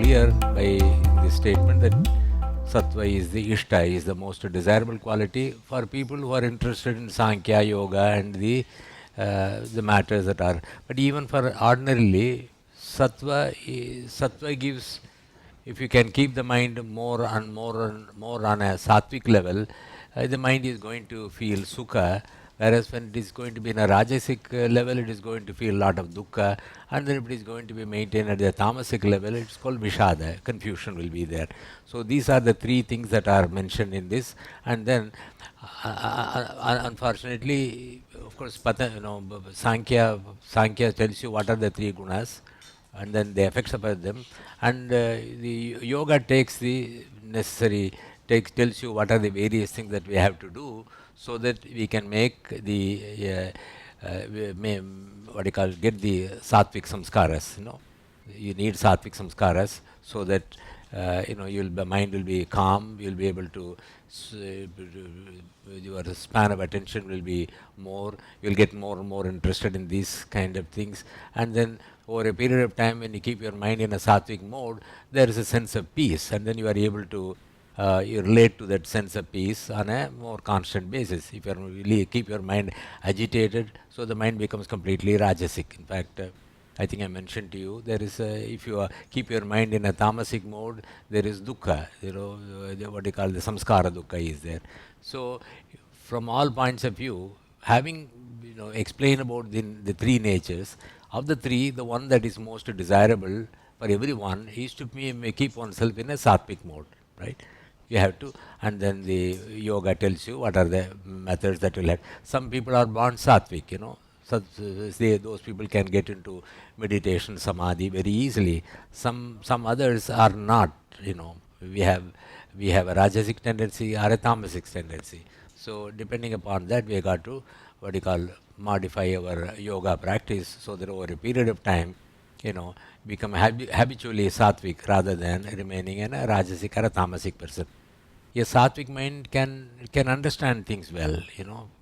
clear by this statement that Sattva is the Ishta, is the most desirable quality for people who are interested in Sāṁkhya, Yoga and the matters that are. But even for ordinarily, Sattva gives, if you can keep the mind more and more and more on a sattvic level, the mind is going to feel sukha. Whereas when it is going to be in a rajasic level, it is going to feel a lot of dukkha, and then if it is going to be maintained at the tamasic level, it's called vishada, confusion will be there. So these are the three things that are mentioned in this, and then unfortunately, of course, Sankhya tells you what are the three gunas, and then the effects about them, and the yoga takes the necessary, tells you what are the various things that we have to do, so that we can make the what do you call, get the sattvic samskaras. You need sattvic samskaras so that the mind will be calm. You'll be able to your span of attention will be more. You'll get more and more interested in these kind of things, and then over a period of time, when you keep your mind in a sattvic mode, there is a sense of peace, and then you are able to you relate to that sense of peace on a more constant basis. If you really keep your mind agitated, so the mind becomes completely rajasic. In fact, I think I mentioned to you, there is if you keep your mind in a tamasic mode, there is dukkha, what you call the samskara dukkha is there. So from all points of view, having explained about the three natures, of the three, the one that is most desirable for everyone is to keep oneself in a sattvic mode, right? You have to, and then the yoga tells you what are the methods that will help. Some people are born sattvic, those people can get into meditation, samadhi very easily. Some others are not, we have a rajasic tendency or a tamasic tendency. So depending upon that, we got to, what you call, modify our yoga practice so that over a period of time, become habitually sattvic rather than remaining in a rajasic or a tamasic person. A sattvic mind can understand things well,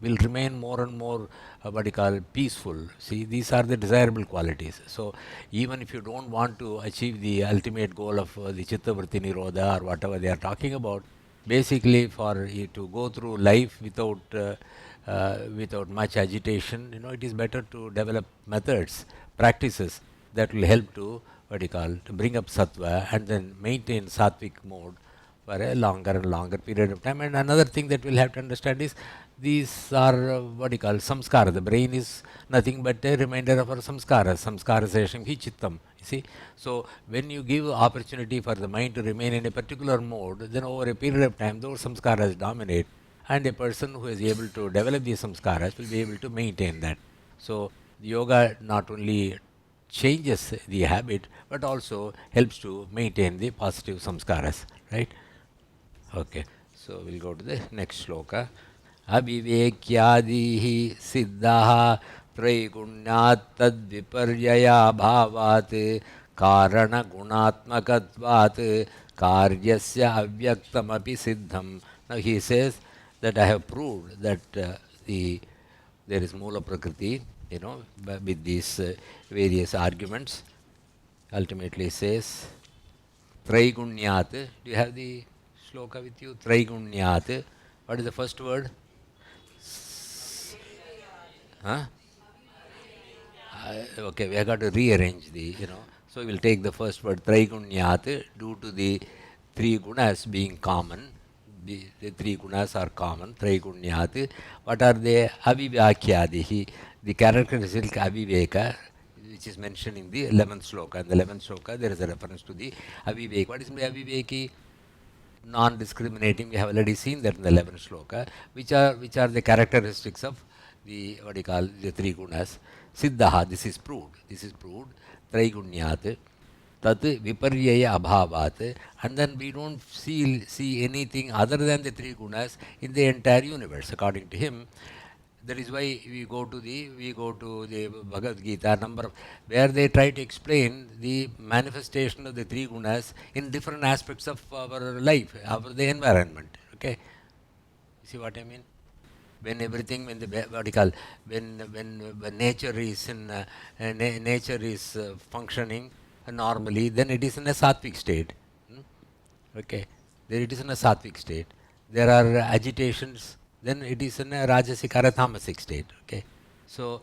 will remain more and more, what you call, peaceful. See, these are the desirable qualities. So even if you don't want to achieve the ultimate goal of the Chittavriti Nirodha or whatever they are talking about, basically for you to go through life without much agitation, it is better to develop methods, practices that will help to, what you call, to bring up sattva and then maintain sattvic mode for a longer and longer period of time. And another thing that we'll have to understand is these are what you call samskara. The brain is nothing but a reminder of our samskara. Samskara sesham hi chittam. You see? So when you give opportunity for the mind to remain in a particular mode, then over a period of time those samskaras dominate, and a person who is able to develop these samskaras will be able to maintain that. So yoga not only changes the habit but also helps to maintain the positive samskaras, right? Okay, so we'll go to the next shloka. Avivekyadihi siddhaha traigunyat tad viparyaya bhavat karana gunatmakatvat karyasya avyaktam api siddham. Now he says that I have proved that there is Moola Prakrti, with these various arguments. Ultimately says Traigunyat. Do you have the shloka with you? Traigunyat. What is the first word? Huh? Okay, we have got to rearrange the, So we will take the first word, Traigunyat, due to the three gunas being common. The three gunas are common, Traigunyat. What are they? Avivakyadihi, the characteristic aviveka, which is mentioned in the 11th shloka. In the 11th shloka, there is a reference to the avivek. What is the aviveki? Non-discriminating. We have already seen that in the 11th shloka. Which are the characteristics of the, what you call, the three gunas? Siddhaha, this is proved. Traigunyat. Tat viparyaya abhavat. And then we don't see anything other than the three gunas in the entire universe, according to him. That is why we go to the Bhagavad Gita number, where they try to explain the manifestation of the three gunas in different aspects of our life, of the environment. Okay, you see what I mean? When everything, when nature is functioning, normally, then it is in a sattvic state. Okay, then it is in a sattvic state. There are agitations, then it is in a rajasic or a tamasic state. Okay, so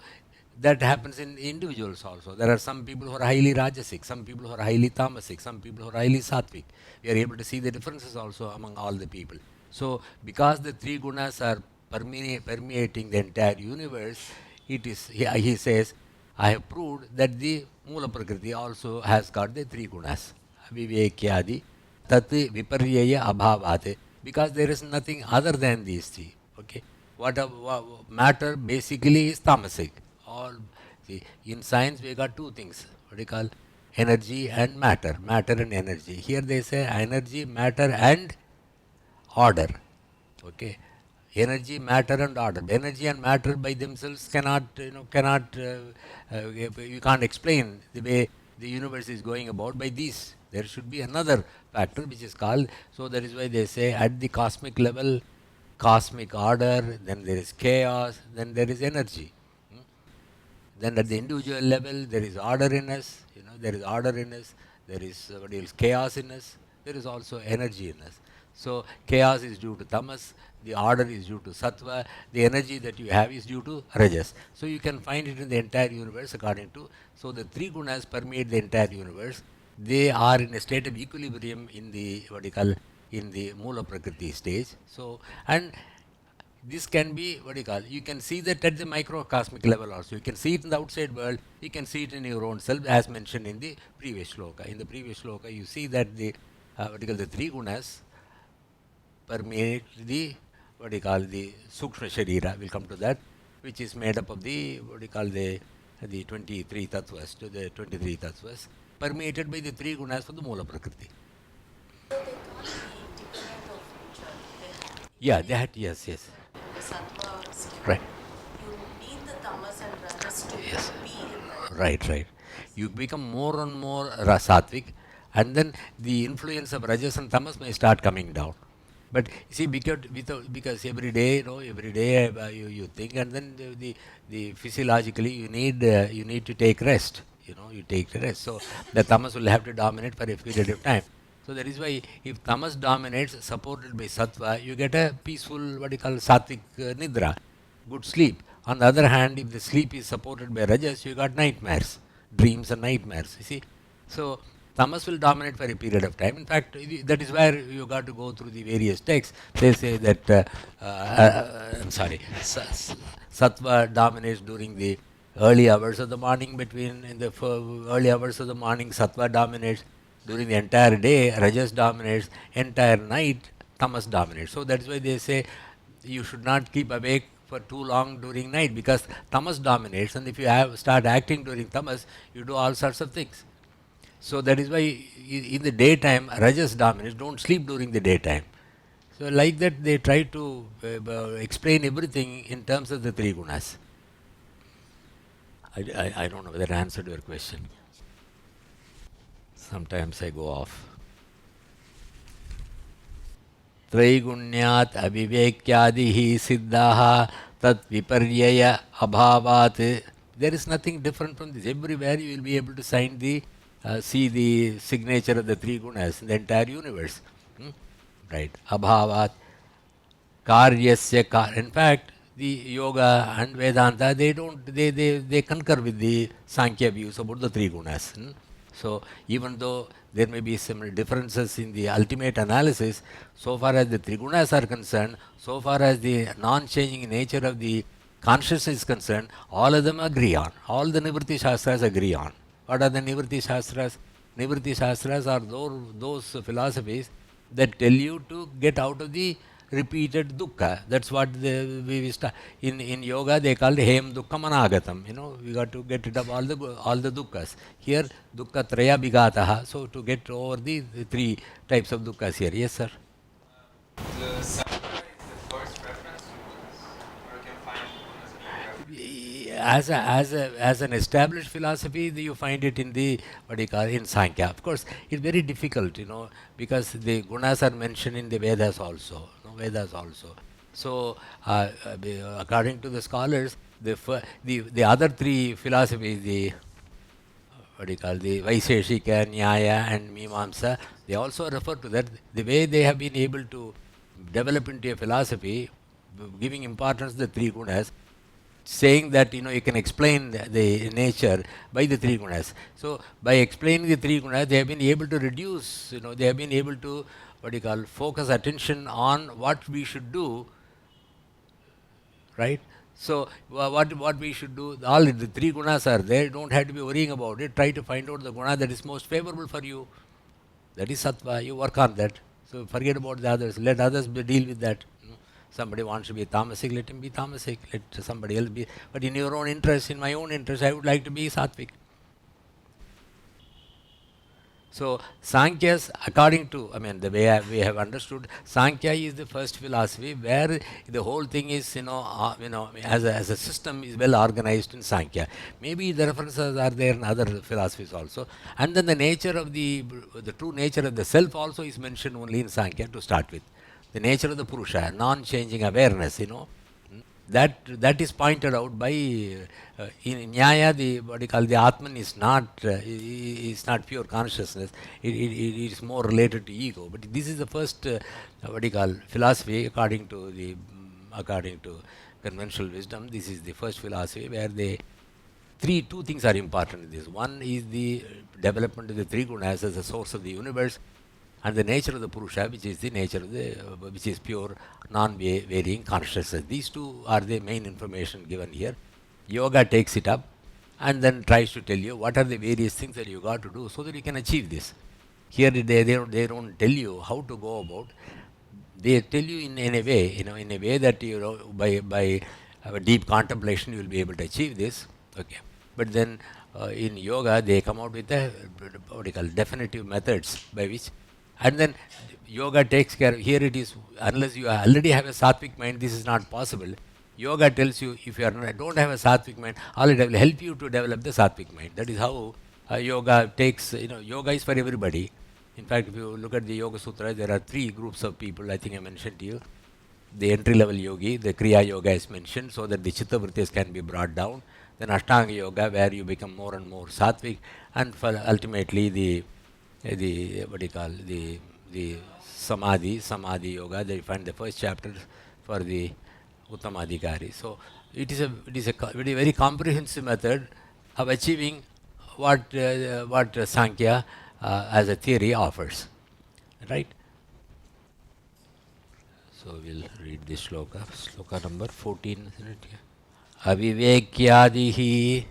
that happens in individuals also. There are some people who are highly rajasic, some people who are highly tamasic, some people who are highly sattvic. We are able to see the differences also among all the people. So, because the three gunas are permeating the entire universe, it is, he says, I have proved that the Moola Prakriti also has got the three gunas. Vivekyadi, tat viparyaya abhavat. Because there is nothing other than these three. Okay, matter basically is tamasic. All, see, in science we got two things. What do you call energy and matter? Matter and energy. Here they say energy, matter, and order. Okay, energy, matter, and order. Energy and matter by themselves cannot, you can't explain the way the universe is going about by these. There should be another factor which is called, so that is why they say at the cosmic level, cosmic order, then there is chaos, then there is energy. Then at the individual level, there is order in us, there is order in us, there is chaos in us, there is also energy in us. So chaos is due to tamas, the order is due to sattva, the energy that you have is due to rajas. So you can find it in the entire universe according to, so the three gunas permeate the entire universe. They are in a state of equilibrium in the, in the Moola Prakriti stage. So, and this can be, you can see that at the microcosmic level also. You can see it in the outside world, you can see it in your own self as mentioned in the previous shloka. In the previous shloka, you see that the, the three gunas permeate the, the Sukshma Sharira, we'll come to that, which is made up of the, the 23 tattvas, to the 23 tattvas, permeated by the three gunas for the Moola Prakriti. So they can't be independent of each other. Yeah, that, yes. The sattva state. Right. You need the tamas and rajas to be in that. Right. You become more and more sattvic, and then the influence of rajas and tamas may start coming down. But see, because every day, you think, and then the physiologically you need to take rest. You take the rest. So the tamas will have to dominate for a period of time. So that is why if tamas dominates, supported by sattva, you get a peaceful, sattvic nidra, good sleep. On the other hand, if the sleep is supported by rajas, you got nightmares, dreams and nightmares. You see, so tamas will dominate for a period of time. In fact, that is where you got to go through the various texts. They say that, sattva dominates during the early hours of the morning. In the early hours of the morning, sattva dominates. During the entire day, rajas dominates. Entire night, tamas dominates. So that's why they say you should not keep awake for too long during night, because tamas dominates, and if you start acting during tamas, you do all sorts of things. So that is why in the daytime, rajas dominates. Don't sleep during the daytime. So like that, they try to explain everything in terms of the three gunas. I don't know whether I answered your question. Sometimes I go off. Traigunyat avivekyadihi siddhaha tat viparyaya abhavat. There is nothing different from this. Everywhere you will be able to see the signature of the three gunas in the entire universe. Right. Abhavat. Karyasya. In fact, the yoga and Vedanta, they concur with the Sankhya views about the three gunas. So even though there may be some differences in the ultimate analysis, so far as the three gunas are concerned, so far as the non-changing nature of the consciousness is concerned, all of them agree on. All the Nivritti Shastras agree on. What are the Nivritti Shastras? Nivritti Shastras are those philosophies that tell you to get out of the repeated dukkha. That's what we start. In yoga they call it hem dukkha managatam. We got to get rid of all the dukkhas. Here dukkha traya bigataha. So to get over the three types of dukkhas here. Yes, sir. The Sankhya is the first preference to Gunas, or you can find Gunas anywhere? As an established philosophy, you find it in the in Sankhya. Of course, it's very difficult, because the gunas are mentioned in the Vedas also. So, according to the scholars, the other three philosophies, what do you call, the Vaiseshika, Nyaya and Mimamsa, they also refer to that. The way they have been able to develop into a philosophy, giving importance to the three gunas, saying that you can explain the nature by the three gunas. So by explaining the three gunas, they have been able to reduce, they have been able to what do you call, focus attention on what we should do, right? So what we should do, all the three gunas are there, don't have to be worrying about it. Try to find out the guna that is most favorable for you. That is sattva, you work on that. So forget about the others, let others deal with that. Somebody wants to be tamasic, let him be tamasic, let somebody else be. But in your own interest, in my own interest, I would like to be sattvic. So Sankhyas, according to, the way we have understood, Sankhya is the first philosophy where the whole thing is, as a system is well organized in Sankhya. Maybe the references are there in other philosophies also. And then the nature of the true nature of the self also is mentioned only in Sankhya to start with. The nature of the Purusa, non-changing awareness, that is pointed out by in Nyaya, the what you call the Atman is not pure consciousness. It is more related to ego. But this is the first what you call philosophy according to conventional wisdom. This is the first philosophy where two things are important in this. One is the development of the three gunas as the source of the universe, and the nature of the Purusa, which is the nature of which is pure, non-varying consciousness. These two are the main information given here. Yoga takes it up and then tries to tell you what are the various things that you got to do so that you can achieve this. Here they don't tell you how to go about. They tell you in a way that by deep contemplation you will be able to achieve this. Okay, but then in yoga they come out with definitive methods by which. And then yoga takes care. Here it is, unless you already have a sattvic mind, this is not possible. Yoga tells you, if you don't have a sattvic mind, all it will help you to develop the sattvic mind. That is how yoga takes, yoga is for everybody. In fact, if you look at the Yoga Sutra, there are three groups of people, I think I mentioned to you. The entry-level yogi, the Kriya Yoga is mentioned, so that the Chittavritis can be brought down. Then Ashtanga Yoga, where you become more and more sattvic, and for ultimately the Samadhi Yoga. They find the first chapter for the Uttamadhikari. So it is a very comprehensive method of achieving what Sankhya as a theory offers, right? So we'll read this sloka number 14, isn't it? Yeah. Avivekyadihi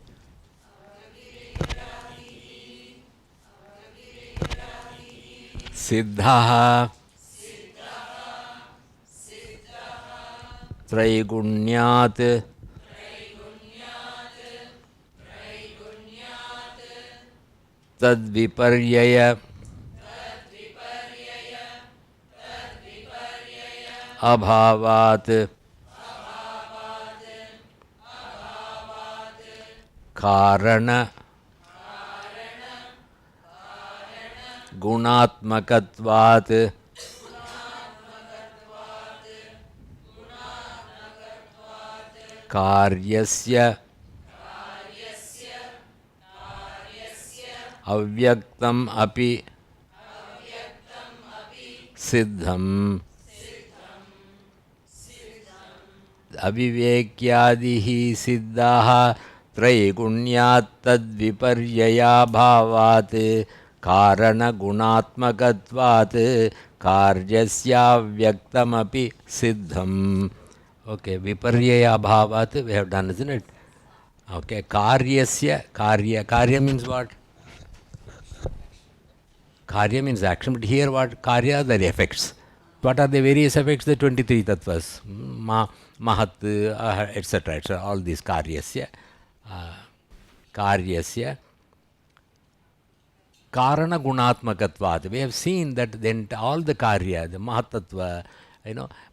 siddhaha त्रैगुण्यात् तद्विपर्यय अभावात् कारण गुणात्मकत्वात् कार्यस्य अव्यक्तम् अपि सिद्धम् अविवेक्यादिः सिद्धाः त्रैगुण्यात् तद्विपर्ययाभावात् कारणगुणात्मकत्वात् कार्यस्याव्यक्तमपि सिद्धम्. Okay, viparyaya abhavat we have done, isn't it? Okay, karya means what? Karya means action, but here what? Karya are the effects. What are the various effects? The 23 tattvas, mahat, etc., etc. All these karyasya. Karana gunatmakatvat. We have seen that then all the karya, the mahatattva,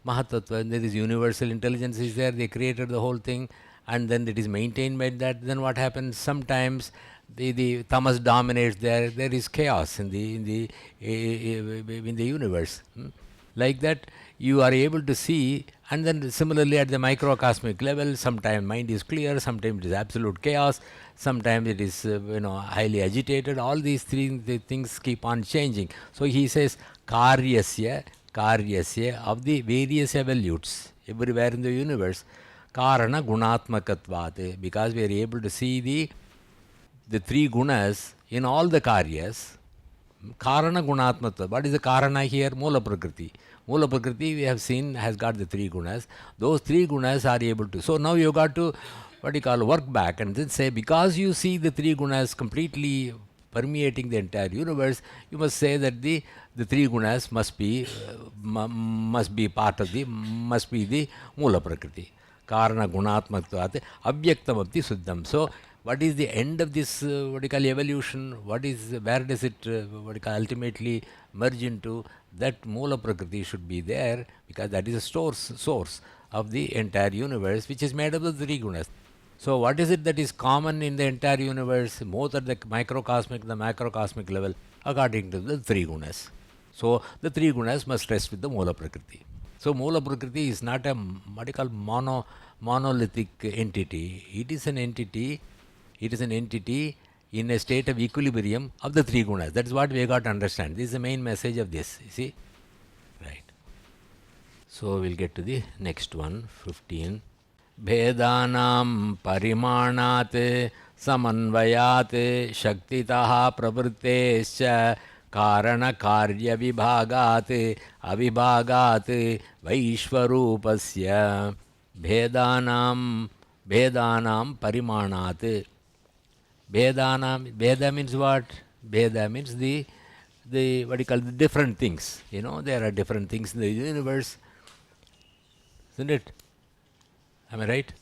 Mahatattva, there is universal intelligence is there, they created the whole thing, and then it is maintained by that. Then what happens? Sometimes the tamas dominates there is chaos in the universe. Like that, you are able to see, and then similarly at the microcosmic level, sometimes mind is clear, sometimes it is absolute chaos, sometimes it is highly agitated. All these three the things keep on changing. So he says karyasya of the various evolutes everywhere in the universe, karana gunatmakatvat, because we are able to see the three gunas in all the karyas. Karana gunatmatva. What is the karana here? Moola Prakrti. Moola Prakrti, we have seen, has got the three gunas. Those three gunas are able to. So now you got to, work back and then say, because you see the three gunas completely permeating the entire universe, you must say that the three gunas must be part of must be the Moola Prakriti. Karana gunatmatvat avyaktamapti suddham. So what is the end of this evolution? Where does it ultimately merge into? That Moola Prakriti should be there, because that is a source of the entire universe, which is made up of the three gunas. So what is it that is common in the entire universe, both at the microcosmic, the macrocosmic level, according to the three gunas? So the three gunas must rest with the Moola Prakriti. So Moola Prakriti is not a monolithic entity. It is an entity in a state of equilibrium of the three gunas. That is what we got to understand. This is the main message of this. You see? Right. So we'll get to the next one, 15. Bhedanam parimanat samanvayat shaktitaha pravrittescha karana karya vibhagat avibhagat vaishvarupasya bhedanam parimanat. Bheda means what? Bheda means the the different things. There are different things in the universe, isn't it? Am I right?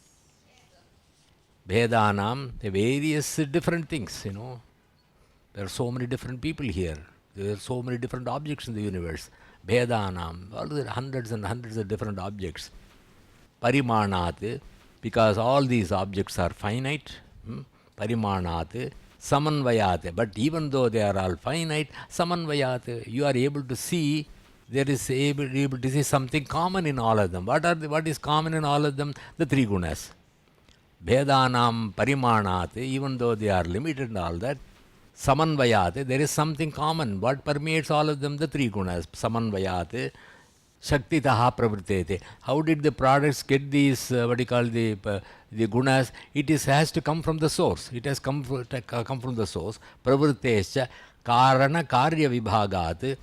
Bhedanam, the various different things. There are so many different people here. There are so many different objects in the universe. Bhedanam, all the hundreds and hundreds of different objects. Parimanat, because all these objects are finite. Parimanat, samanvayat. But even though they are all finite, samanvayat, you are able to see, there is able to see something common in all of them. What is common in all of them? The three gunas. Bhedanam parimanat, even though they are limited and all that, samanvayat, there is something common. What permeates all of them? The three gunas. Samanvayat, shaktitaha pravrittete. How did the products get these, the gunas? It has to come from the source. It has come from the source. Pravrittescha karana karya vibhagat.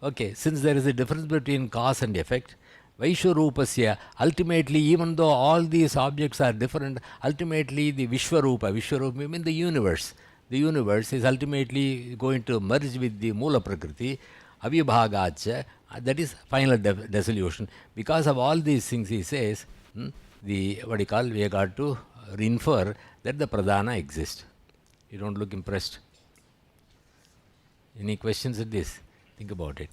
Okay, since there is a difference between cause and effect, Vaishwarupasya, ultimately, even though all these objects are different, ultimately the Vishwarupa means the universe. The universe is ultimately going to merge with the Moola Prakriti, Avibhagacha, that is final dissolution. Because of all these things, he says, we have got to infer that the Pradhana exists. You don't look impressed. Any questions at this? Think about it.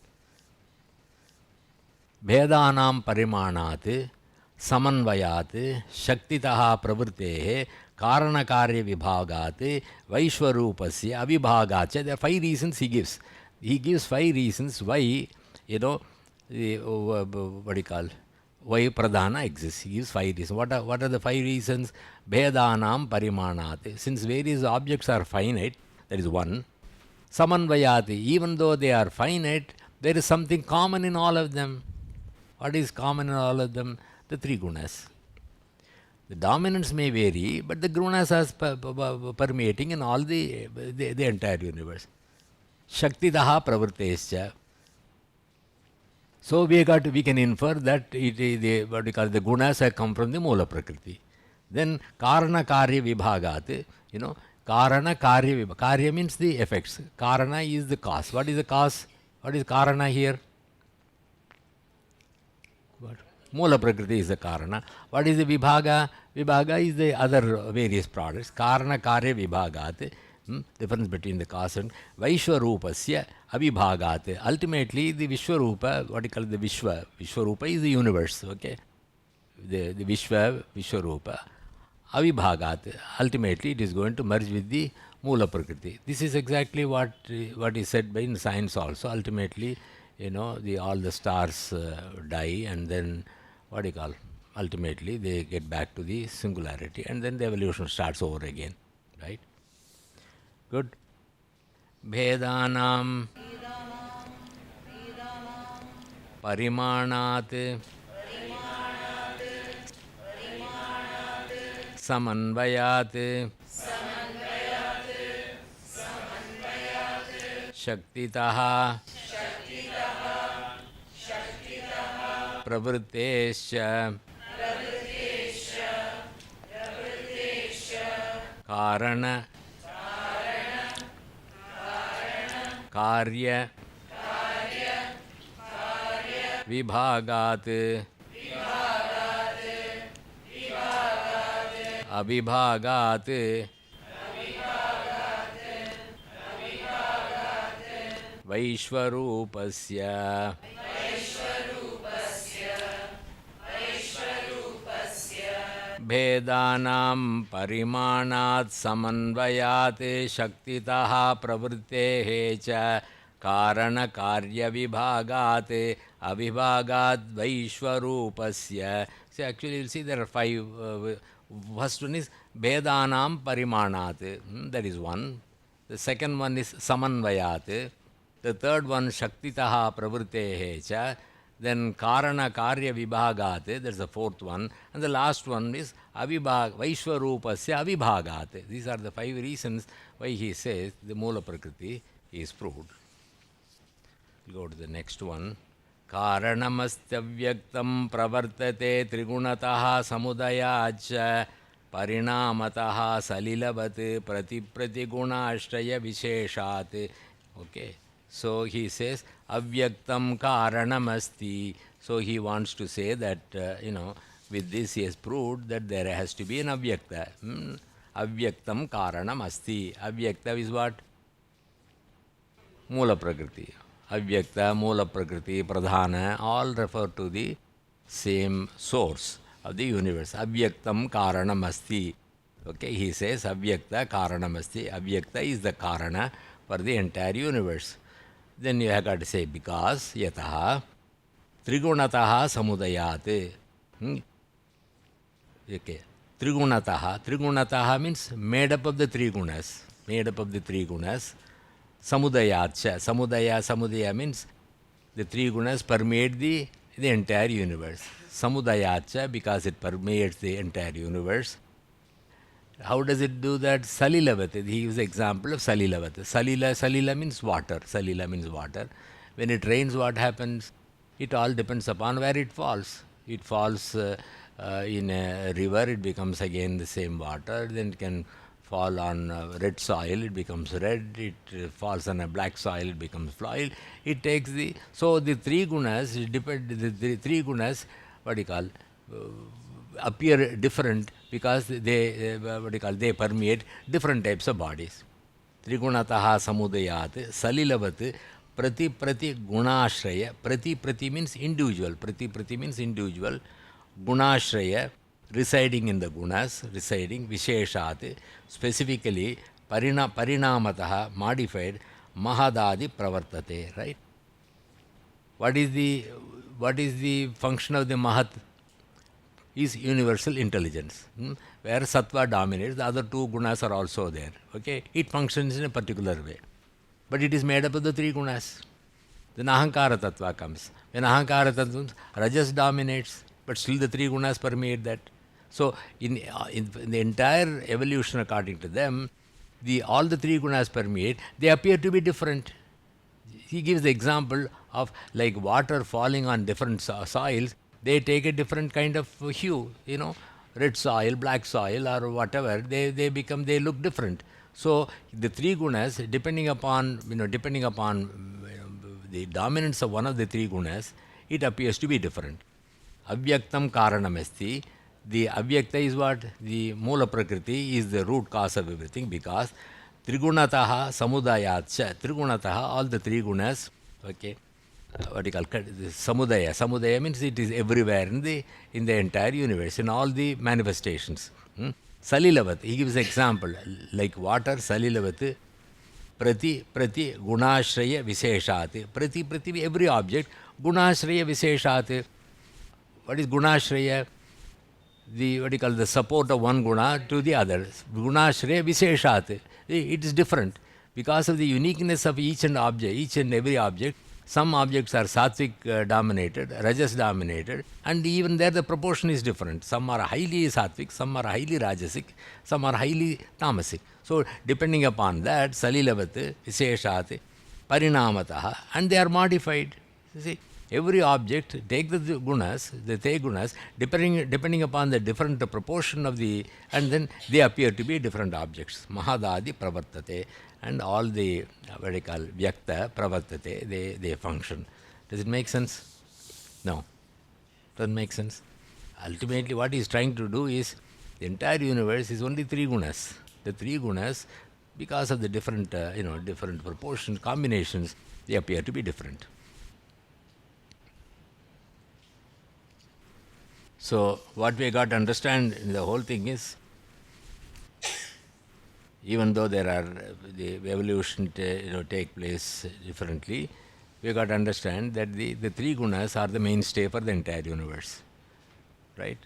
Bhedanam parimanat samanvayat shaktitaha pravrittehe karanakarya vibhagat vaishwarupasya avibhagacha. There are 5 reasons he gives. He gives 5 reasons why, why Pradhana exists. He gives 5 reasons. What are the 5 reasons? Bhedanam parimanat. Since various objects are finite, that is one. Samanvayati, even though they are finite, there is something common in all of them. What is common in all of them? The 3 gunas. The dominance may vary, but the gunas are permeating in all the entire universe. Shaktitaha pravrittescha. So we can infer that the gunas have come from the Moola Prakriti. Then Karana Karya Vibhagat, Karana Karya Vibhagat. Karya means the effects. Karana is the cause. What is the cause? What is Karana here? What? Moola Prakriti is the Karana. What is the Vibhaga? Vibhaga is the other various products. Karana Karya Vibhagat. Difference between the cause and Vaishwarupasya Avibhagat. Ultimately, the Vishwarupa, the Vishwa. Vishwarupa is the universe, okay? The Vishwarupa. Avibhagat. Ultimately, it is going to merge with the Moola Prakriti. This is exactly what is said by in science also. Ultimately, all the stars die, and then what do you call? Ultimately, they get back to the singularity, and then the evolution starts over again, right? Good. Bhedanam parimanat samanvayat shaktitah pravrittescha karana कार्य विभागात् अविभागात् वैश्वरूपस्य भेदानां परिमाणात् समन्वयात् शक्तितः प्रवृत्तेः च कारणकार्यविभागात् अविभागात् वैश्वरूपस्य. So actually you'll see there are five. First one is भेदानां परिमाणात्. That is one. The second one is samanvayat. The third one shaktitah pravrittehe cha. Then karana karya vibhagat, that's the fourth one. And the last one is vaishwarupasya avibhagat. These are the five reasons why he says the Moola Prakriti is proved. We'll go to the next one. Karanamastyavyaktam pravartate trigunataha samudayach parinamataha salilavat pratipratiguna ashraya visheshat. Okay. So he says, avyaktam karanamasti. So he wants to say that, with this he has proved that there has to be an avyakta. Avyaktam karanamasti. Avyakta is what? Moola Prakriti. Avyakta, Moola Prakriti, Pradhana, all refer to the same source of the universe. Avyaktam karanamasti. Okay, he says, avyakta karanamasti. Avyakta is the karana for the entire universe. Then you have got to say, because yataha trigunataha samudayat. Okay. Trigunataha means made up of the three gunas. Made up of the three gunas. Samudayat. Samudaya means the three gunas permeate the entire universe. Samudayat, because it permeates the entire universe. How does it do that? Salilavat. He gives the example of Salilavat. Salila means water. Salila means water. When it rains, what happens? It all depends upon where it falls. It falls in a river, it becomes again the same water. Then it can fall on red soil, it becomes red. It falls on a black soil, it becomes black. It takes the... So the three gunas, the three gunas, what do you call, appear different because they permeate different types of bodies. Trigunataha samudayat salilavat prati gunashraya. Prati means individual. Prati means individual. Gunashraya, residing in the gunas, residing visheshat, specifically parinamataha, modified, mahadadi pravartate, right? What is the function of the mahat? Is universal intelligence. Where sattva dominates, the other two gunas are also there. Okay? It functions in a particular way. But it is made up of the three gunas. Then ahankara tattva comes. When ahankara tattva comes, rajas dominates, but still the three gunas permeate that. So in the entire evolution, according to them, all the three gunas permeate, they appear to be different. He gives the example of like water falling on different soils. They take a different kind of hue, red soil, black soil, or whatever. They look different. So the three gunas, depending upon the dominance of one of the three gunas, it appears to be different. Avyaktam karanamasti. The avyakta is what? The Moola Prakriti is the root cause of everything, because trigunataha samudayat. Trigunataha, all the three gunas, okay. What do you call samudaya? Samudaya means it is everywhere in the entire universe, in all the manifestations. Salilavat, he gives an example, like water, salilavat, prati gunashraya visheshat. Prati every object, gunashraya visheshat. What is gunashraya? The what do you call the support of one guna to the other. Gunashraya visheshat. It is different because of the uniqueness of each and every object. Some objects are sattvic dominated, rajas dominated, and even there the proportion is different. Some are highly sattvic, some are highly rajasic, some are highly tamasic. So depending upon that, salilavat, visheshat, parinamataha, and they are modified. You see, every object, take the gunas, the te gunas, depending upon the different proportion of the, and then they appear to be different objects. Mahadadi pravartate. And all the, what do you call, vyakta, pravartate, they function. Does it make sense? No. Doesn't make sense. Ultimately, what he is trying to do is, the entire universe is only three gunas. The three gunas, because of the different, different proportions, combinations, they appear to be different. So, what we got to understand in the whole thing is, even though there are the evolution take place differently, we got to understand that the three gunas are the mainstay for the entire universe, right?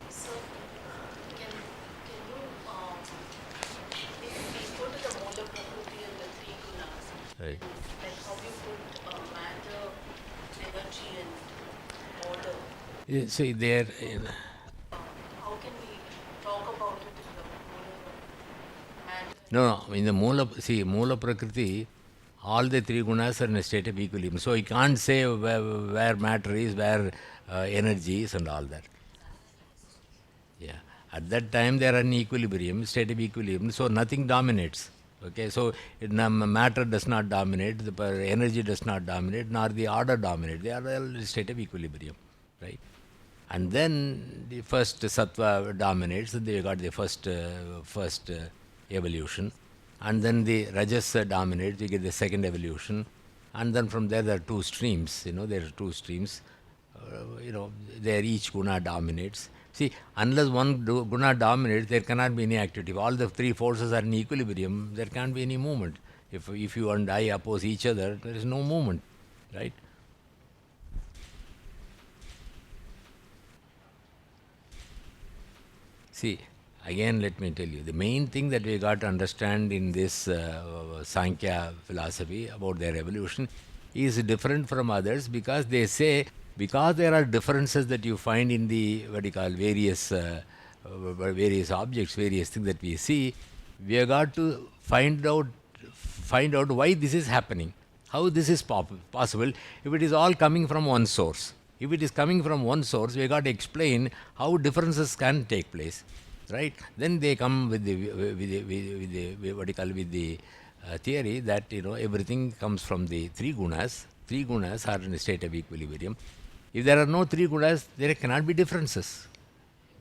So, can you, if we go to the Moola Prakrti and the three Gunas, Right. like how you put matter, energy and order, You see, there, how can we talk about it in the Moola matter? no, in the Moola Prakriti, all the three gunas are in a state of equilibrium. So you can't say where matter is, where energy is, and all that. Yeah. At that time, they are in equilibrium, state of equilibrium, so nothing dominates. Okay, so matter does not dominate, the energy does not dominate, nor the order dominate. They are all in a state of equilibrium, right? And then the first sattva dominates, and they got the first evolution. And then the rajas dominates, you get the second evolution. And then from there are two streams, there are two streams. There each guna dominates. See, unless one guna dominates, there cannot be any activity. If all the three forces are in equilibrium, there can't be any movement. If you and I oppose each other, there is no movement, right? See, again, let me tell you, the main thing that we got to understand in this Sankhya philosophy about their evolution is different from others, because they say, because there are differences that you find in the, various objects, various things that we see, we have got to find out why this is happening, how this is possible, if it is all coming from one source. If it is coming from one source, we have got to explain how differences can take place, right? Then they come with the theory that everything comes from the three gunas. Three gunas are in a state of equilibrium. If there are no three gunas, there cannot be differences.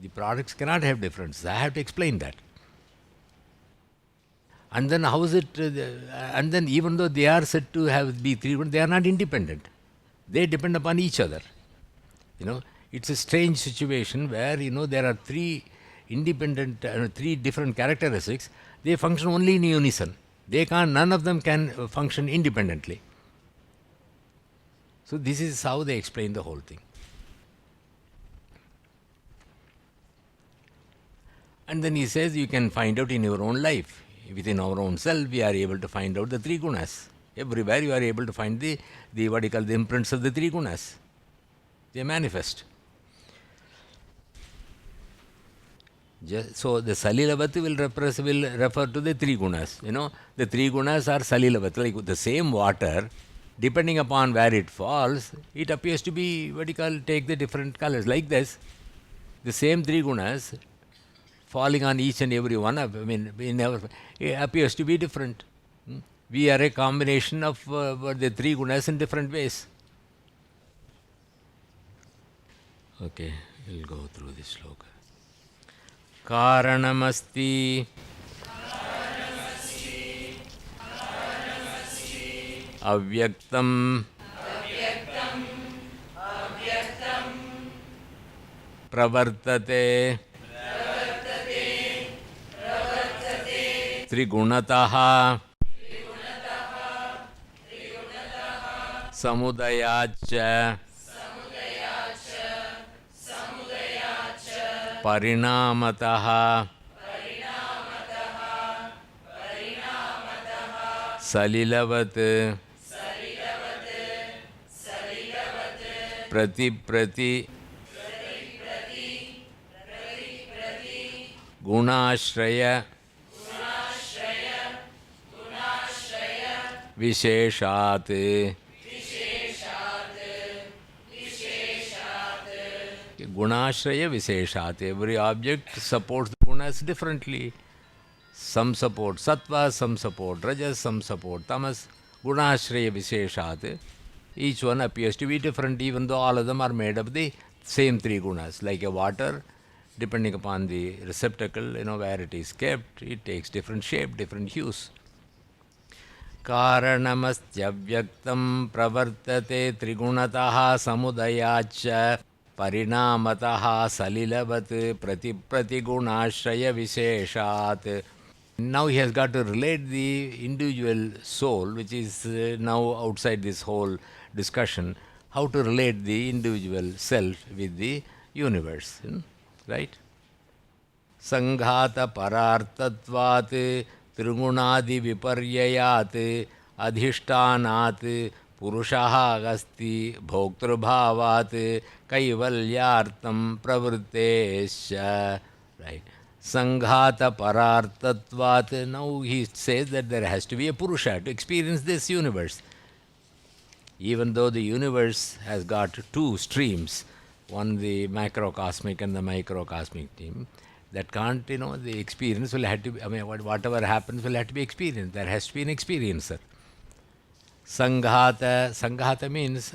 The products cannot have differences. I have to explain that. And then how is it? And then even though they are said to be three gunas, they are not independent. They depend upon each other. It's a strange situation where there are three independent, three different characteristics. They function only in unison. None of them can function independently. So this is how they explain the whole thing. And then he says you can find out in your own life. Within our own self, we are able to find out the three gunas. Everywhere you are able to find the imprints of the three gunas. They manifest. So the Salilavati will refer to the three gunas. The three gunas are Salilavati. Like the same water, depending upon where it falls, it appears to be take the different colors. Like this, the same three gunas falling on each and every one of, it appears to be different. We are a combination of the three gunas in different ways. Okay, we'll go through this sloka. Karanamasti avyaktam pravartate Trigunataha Samudayacha Parinamataha Salilavat Prati Gunashraya Visheshat. Gunashraya Visheshat. Every object supports the gunas differently. Some support sattva, some support rajas, some support tamas. Gunashraya Visheshat. Each one appears to be different, even though all of them are made of the same three gunas. Like a water, depending upon the receptacle, where it is kept, it takes different shape, different hues. Karanamastya vyaktam pravartate trigunataha samudayacha parinamataha salilavat pratigunashraya visheshat. Now he has got to relate the individual soul, which is now outside this whole discussion, how to relate the individual self with the universe, right? Sanghata parartatvat trigunadi viparyayat adhishtanat purushaha asti bhoktrubhavat kaivalyartam pravrittesya. Right. Sanghata parartatvat. Now he says that there has to be a Purusha to experience this universe. Even though the universe has got two streams, one the macrocosmic and the microcosmic team, that can't, the experience will have to be, whatever happens will have to be experienced. There has to be an experiencer. Sanghata means,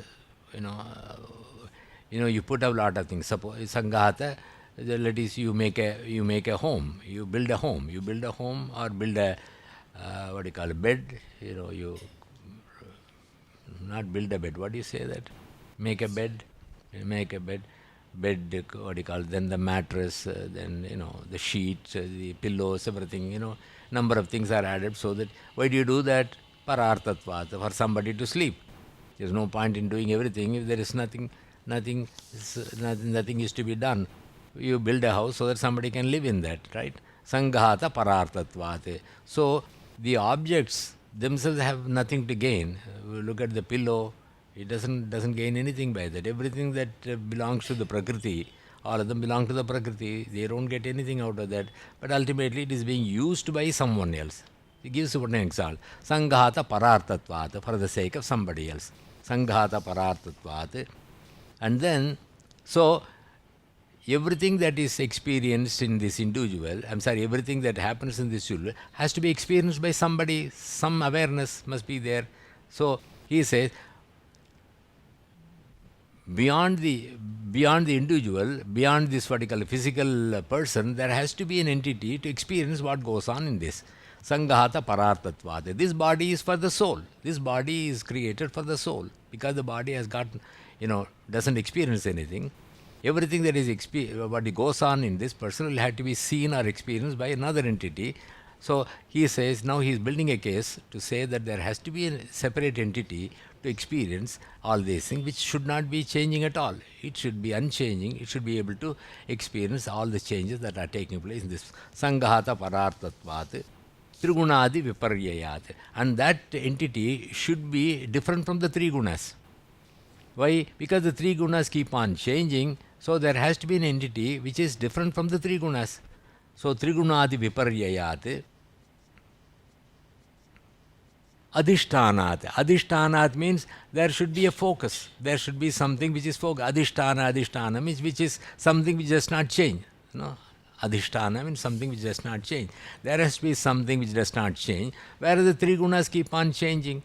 you put a lot of things. Suppose Sanghata, that is, you make a home, you build a home, or build a bed. You not build a bed. What do you say that? Make a bed. Bed, then the mattress, then the sheets, the pillows, everything. Number of things are added. So that, why do you do that? Parartatvat, for somebody to sleep. There's no point in doing everything if there is nothing is to be done. You build a house so that somebody can live in that, right? Sanghata parartatvat. So the objects themselves have nothing to gain. Look at the pillow. It doesn't gain anything by that. Everything that belongs to the Prakrti, all of them belong to the Prakrti. They don't get anything out of that. But ultimately it is being used by someone else. He gives one example. Sanghata parartatvat, for the sake of somebody else. Sanghata parartatvat. And then, so everything that is experienced in this individual, everything that happens in this individual has to be experienced by somebody. Some awareness must be there. So he says, beyond the individual, beyond this vertical physical person, there has to be an entity to experience what goes on in this. Sanghata parartatvat. This body is for the soul. This body is created for the soul, because the body has got, doesn't experience anything. Everything that is what goes on in this person will have to be seen or experienced by another entity. So he says, now he is building a case to say that there has to be a separate entity to experience all these things, which should not be changing at all. It should be unchanging. It should be able to experience all the changes that are taking place in this. Sanghata parartatvat trigunadi viparyayat. And that entity should be different from the three gunas. Why? Because the three gunas keep on changing, so there has to be an entity which is different from the three gunas. So trigunadi viparyayat. Adhishtanat. Adhishtanat means there should be a focus. There should be something which is focus. Adhishtana means which is something which does not change. Adhishtana means something which does not change. There has to be something which does not change, whereas the three gunas keep on changing.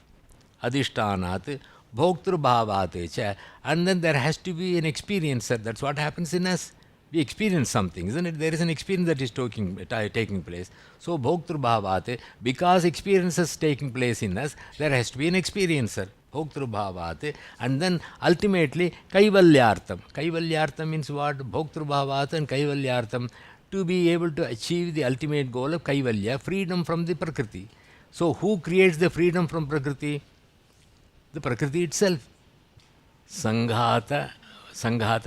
Adhishtanat, bhoktru bhavatecha. And then there has to be an experiencer. That's what happens in us. We experience something, isn't it? There is an experience that is taking place. So, bhoktru bhavate, because experience is taking place in us, there has to be an experiencer. Bhoktru bhavate. And then ultimately, kaivalyartam. Kaivalyartam means what? Bhoktru bhavate and kaivalyartam. to be able to achieve the ultimate goal of Kaivalya, freedom from the Prakrti. So who creates the freedom from Prakrti? The Prakrti itself. Sanghata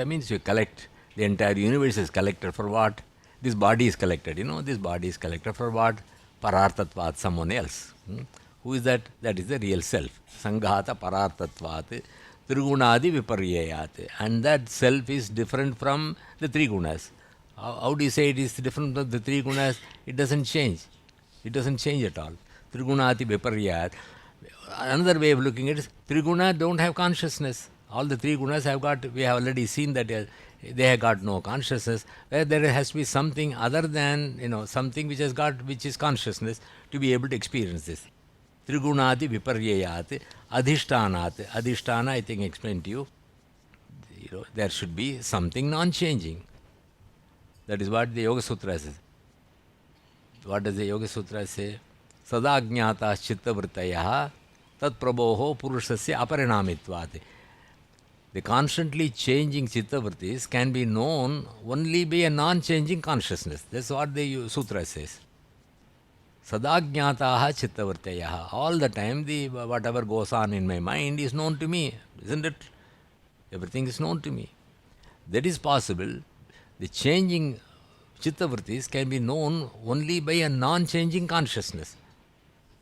means you collect. The entire universe is collected for what? This body is collected. This body is collected for what? Parartatvat, someone else. Who is that? That is the real self. Sanghata parartatvat, trigunadi viparyayat. And that self is different from the three gunas. How do you say it is different from the three gunas? It doesn't change. It doesn't change at all. Trigunati viparyayat. Another way of looking at it is Triguna don't have consciousness. All the three gunas have got, we have already seen that they have got no consciousness. There has to be something other than, something which is consciousness to be able to experience this. Trigunati viparyayat, adhishtanat. Adhishtana, I think, explained to you. There should be something non-changing. That is what the Yoga Sutra says. What does the Yoga Sutra say? Sadajñātā chittavrittayaha tat prabhoho purusasya aparinamitvat. The constantly changing chittavrittis can be known only by a non-changing consciousness. That's what the Sutra says. Sadajñātāha chittavrittayaha. All the time, whatever goes on in my mind is known to me, isn't it? Everything is known to me. That is possible. The changing chittavrittis can be known only by a non-changing consciousness.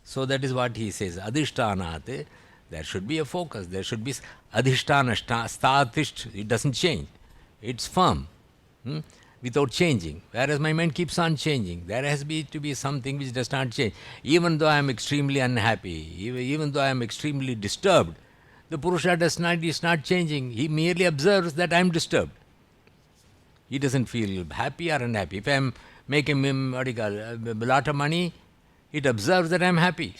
So that is what he says. Adhishtanat, there should be a focus. There should be adhishtana, statisht. It doesn't change. It's firm, without changing. Whereas my mind keeps on changing. There has to be something which does not change. Even though I am extremely unhappy, even though I am extremely disturbed, the Purusa is not changing. He merely observes that I am disturbed. He doesn't feel happy or unhappy. If I am making a lot of money, it observes that I am happy.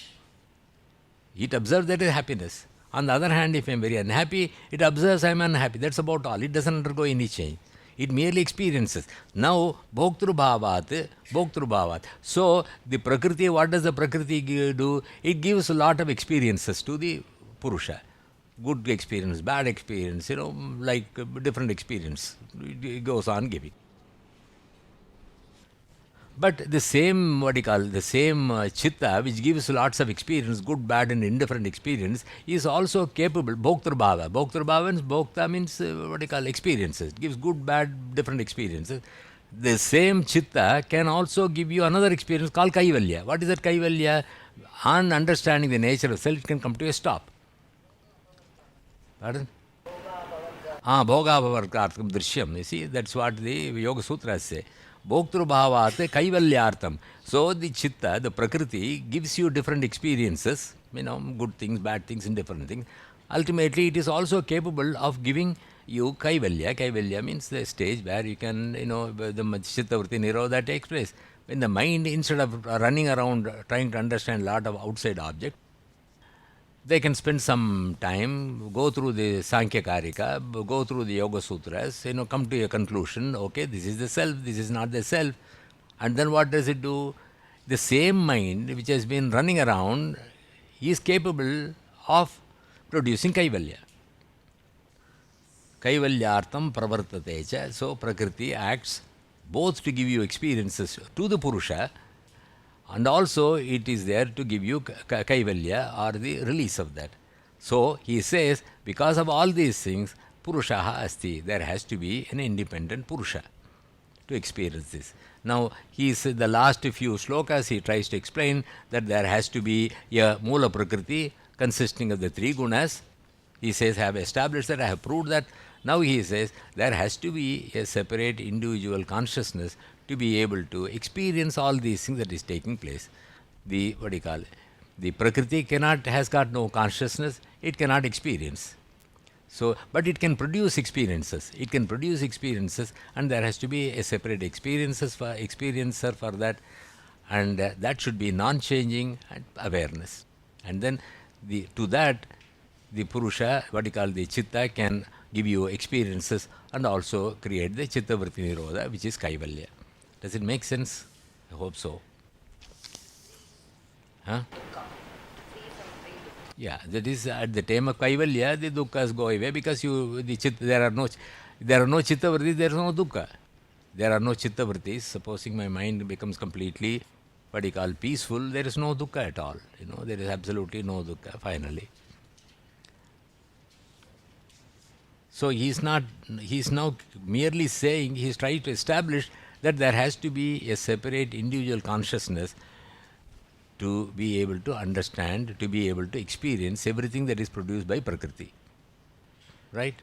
It observes that is happiness. On the other hand, if I am very unhappy, it observes I am unhappy. That's about all. It doesn't undergo any change. It merely experiences. Now, bhoktru-bhavat. So, the Prakriti, what does the Prakriti do? It gives a lot of experiences to the Purusha. Good experience, bad experience, like different experience. It goes on giving. But the same, the same chitta which gives lots of experience, good, bad and indifferent experience, is also capable, bhoktru-bhava. Bhoktru-bhava means, bhokta means experiences. It gives good, bad, different experiences. The same chitta can also give you another experience called kaivalya. What is that kaivalya? On understanding the nature of self, it can come to a stop. Pardon? Bhoga bhavarkartham drishyam. You see, that's what the Yoga Sutras say. Bhoktru-bhavat kaivalyartham. So the chitta, the Prakriti, gives you different experiences, good things, bad things, indifferent things. Ultimately, it is also capable of giving you kaivalya. Kaivalya means the stage where you can, the chittavritti nirodha takes place. When the mind, instead of running around trying to understand a lot of outside objects, they can spend some time, go through the Sāṁkhya Kārikā, go through the Yoga Sutras, come to a conclusion, okay, this is the self, this is not the self. And then what does it do? The same mind which has been running around is capable of producing kaivalya. Kaivalyartham pravartatecha. So Prakriti acts both to give you experiences to the Purusha, and also it is there to give you kaivalya, or the release of that. So he says, because of all these things, Purushaha asti, there has to be an independent Purusha to experience this. Now, he said the last few shlokas, he tries to explain that there has to be a Moola Prakriti consisting of the three gunas. He says, I have established that, I have proved that. Now he says, there has to be a separate individual consciousness to be able to experience all these things that is taking place. The Prakriti has got no consciousness, it cannot experience. So, but it can produce experiences. It can produce experiences, and there has to be a separate experiencer for that, and that should be non-changing awareness. And then to that, the Purusha, the Chitta, can give you experiences and also create the Chittavritti Nirodha, which is Kaivalya. Does it make sense? I hope so. Huh? Yeah, that is at the time of Kaivalya, the dukkha's go away because there are no Chittavritti, there is no dukkha. there are no Chittavritis, supposing my mind becomes completely, what you call, peaceful, there is no dukkha at all. There is absolutely no dukkha, finally. So he's now merely saying, he's trying to establish that there has to be a separate individual consciousness to be able to understand, to be able to experience everything that is produced by Prakrti. Right?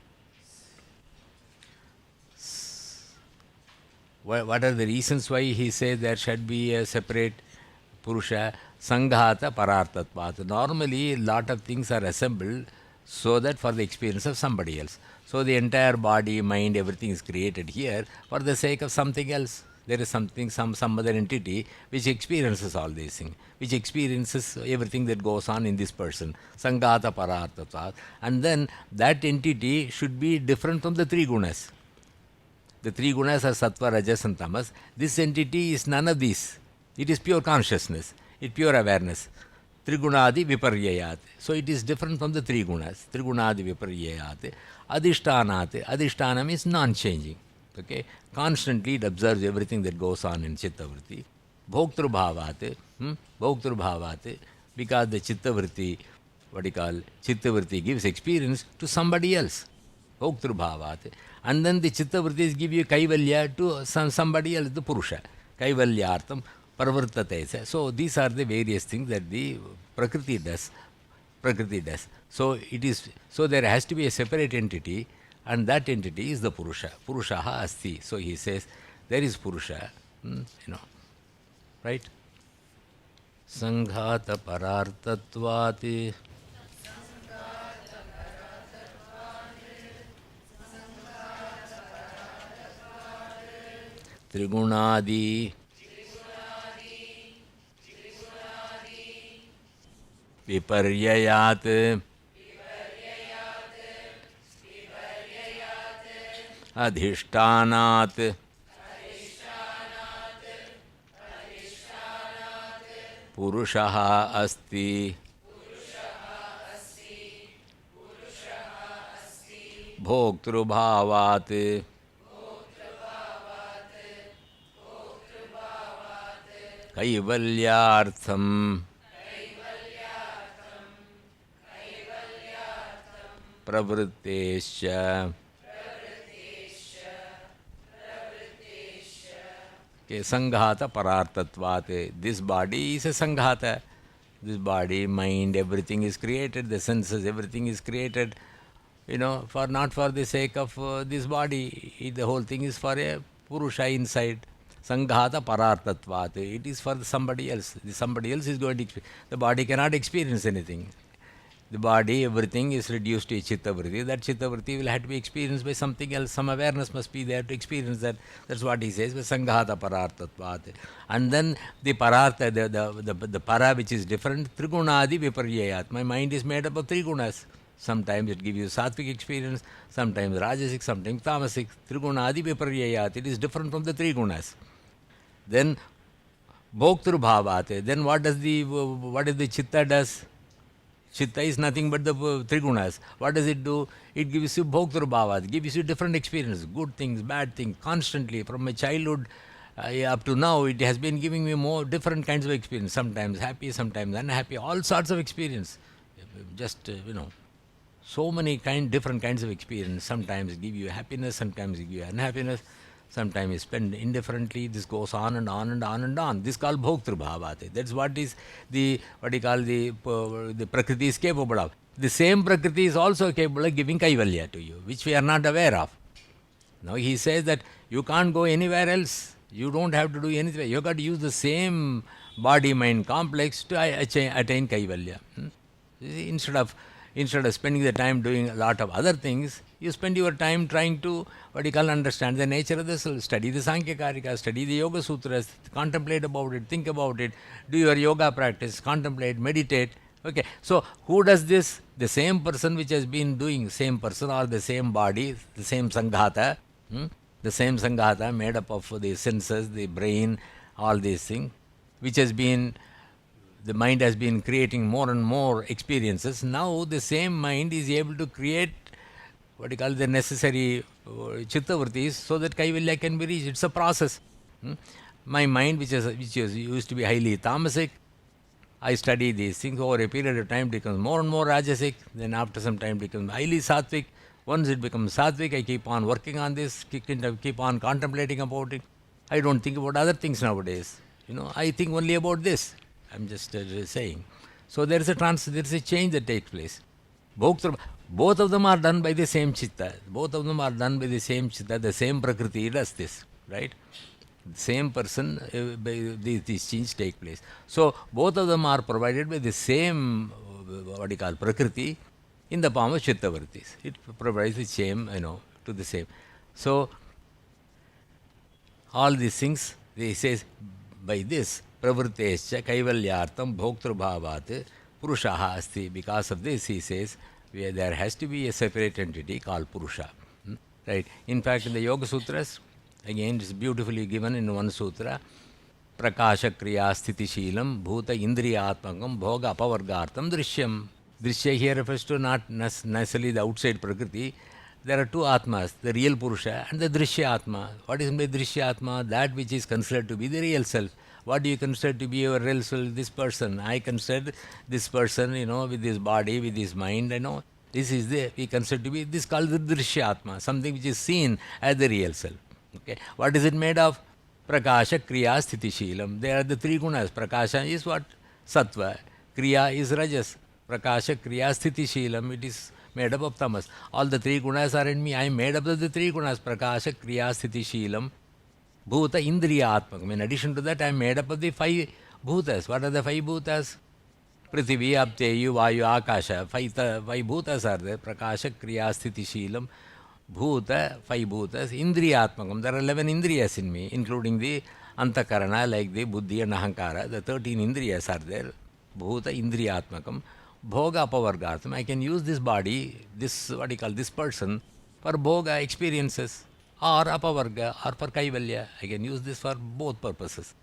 What are the reasons why he says there should be a separate Purusa? Sanghata Parartatvat. Normally, a lot of things are assembled so that for the experience of somebody else. So the entire body, mind, everything is created here for the sake of something else. There is something, some other entity which experiences all these things, which experiences everything that goes on in this person. Sanghata Parartatvat. And then that entity should be different from the three gunas. The three gunas are sattva, rajas and tamas. This entity is none of these. It is pure consciousness. It is pure awareness. Trigunadi viparyayat. So it is different from the three gunas. Trigunadi viparyayat. Adhishtanat. Adhishtanam is non-changing. Okay? Constantly it observes everything that goes on in Chittavriti. Bhoktrubhavat. Bhoktrubhavat. Because the Chittavriti, what you call, Chittavriti gives experience to somebody else. Bhoktrubhavat. And then the Chittavritis give you Kaivalya to somebody else, the Purusa. Kaivalyartam Parvartate. So these are the various things that the Prakrti does. So there has to be a separate entity, and that entity is the Purusa. Purushaha asti. So he says there is Purusa. Right? Sanghata parartatvati. Trigunadi Viparyayat Adhishtanat Purushaha asti Bhoktrubhavat Kaivalyartham Pravrittesya. Okay, Sanghata Parartatvat. This body is a Sanghata. This body, mind, everything is created. The senses, everything is created. For not for the sake of this body. The whole thing is for a Purusha inside. Sanghata Parartatvat. It is for somebody else. Somebody else is going to experience. The body cannot experience anything. The body, everything is reduced to a Chittavriti. That Chittavriti will have to be experienced by something else. Some awareness must be there to experience that. That's what he says. Sanghata Parartatvat. And then the Parartha, the Para which is different, Trigunadi Viparyayat. My mind is made up of three gunas. Sometimes it gives you sattvic experience, sometimes rajasic, sometimes tamasic. Trigunadi Viparyayat. It is different from the three gunas. Then Bhoktru Bhavate. Then what is the Chitta does? Chitta is nothing but the three gunas. What does it do? It gives you Bhoktru Bhavat, gives you different experiences, good things, bad things, constantly. From my childhood up to now, it has been giving me more different kinds of experience. Sometimes happy, sometimes unhappy, all sorts of experience. Just, so many different kinds of experience. Sometimes give you happiness, sometimes give you unhappiness. Sometimes you spend indifferently. This goes on and on and on and on. This is called Bhoktru Bhavate. That's what is the Prakriti is capable of. The same Prakriti is also capable of giving Kaivalya to you, which we are not aware of. Now he says that you can't go anywhere else. You don't have to do anything. You got to use the same body-mind complex to attain Kaivalya. Instead of spending the time doing a lot of other things, you spend your time trying to, understand the nature of the soul, study the Sāṁkhya Kārikā, study the Yoga Sutras, contemplate about it, think about it, do your yoga practice, contemplate, meditate. Okay, so who does this? The same person which has been doing, same person or the same body, the same Sanghata, the same Sanghata made up of the senses, the brain, all these things, which has been, the mind has been creating more and more experiences. Now the same mind is able to create what do you call the necessary chittavrittis so that kaivalya can be reached. It's a process. My mind, which used to be highly tamasic, I study these things. Over a period of time, it becomes more and more rajasic. Then after some time, it becomes highly sattvic. Once it becomes sattvic, I keep on working on this, keep on contemplating about it. I don't think about other things nowadays. I think only about this. I'm just saying. So there is a change that takes place. Both of them are done by the same chitta. Both of them are done by the same chitta. The same Prakrti does this, right? Same person, these changes take place. So both of them are provided by the same, Prakriti in the form of Chittavrittis. It provides the same, to the same. So all these things, he says, by this, pravrittescha kaivalyartam bhoktrubhavat purushaha asti. Because of this, he says, there has to be a separate entity called Purusha. Right? In fact, in the Yoga Sutras, again, it's beautifully given in one sutra, prakasha kriya sthiti sheelam bhuta indriya atmakam bhoga apavargartam drishyam. Drishya here refers to not necessarily the outside Prakriti. There are two Atmas, the real Purusha and the Drishya Atma. What is by Drishya Atma? That which is considered to be the real self. What do you consider to be your real self? This person. I consider this person, with his body, with his mind, This is we consider to be, this called the Drishya Atma, something which is seen as the real self. Okay. What is it made of? Prakasha, Kriya, Sthiti, Sheelam. They are the three gunas. Prakasha is what? Sattva. Kriya is Rajas. Prakasha, Kriya, Sthiti, Sheelam. It is made up of Tamas. All the three gunas are in me. I am made up of the three gunas. Prakasha, Kriya, Sthiti, Sheelam. Bhuta, Indriya, Atmakam. In addition to that, I am made up of the five bhutas. What are the five bhutas? Prithvi, Apteyu, Vayu, Akasha. Five bhutas are there. Prakasha, Kriya, Sthiti, Sheelam. Bhuta, five bhutas, Indriyatmakam. There are 11 Indriyas in me, including the Antakarana, like the Buddhi and Ahankara. The 13 Indriyas are there. Bhuta, Indriyatmakam. Bhoga, Apavargartam. I can use this body, this person, for Bhoga experiences, or Apavarga, or for Kaivalya. I can use this for both purposes.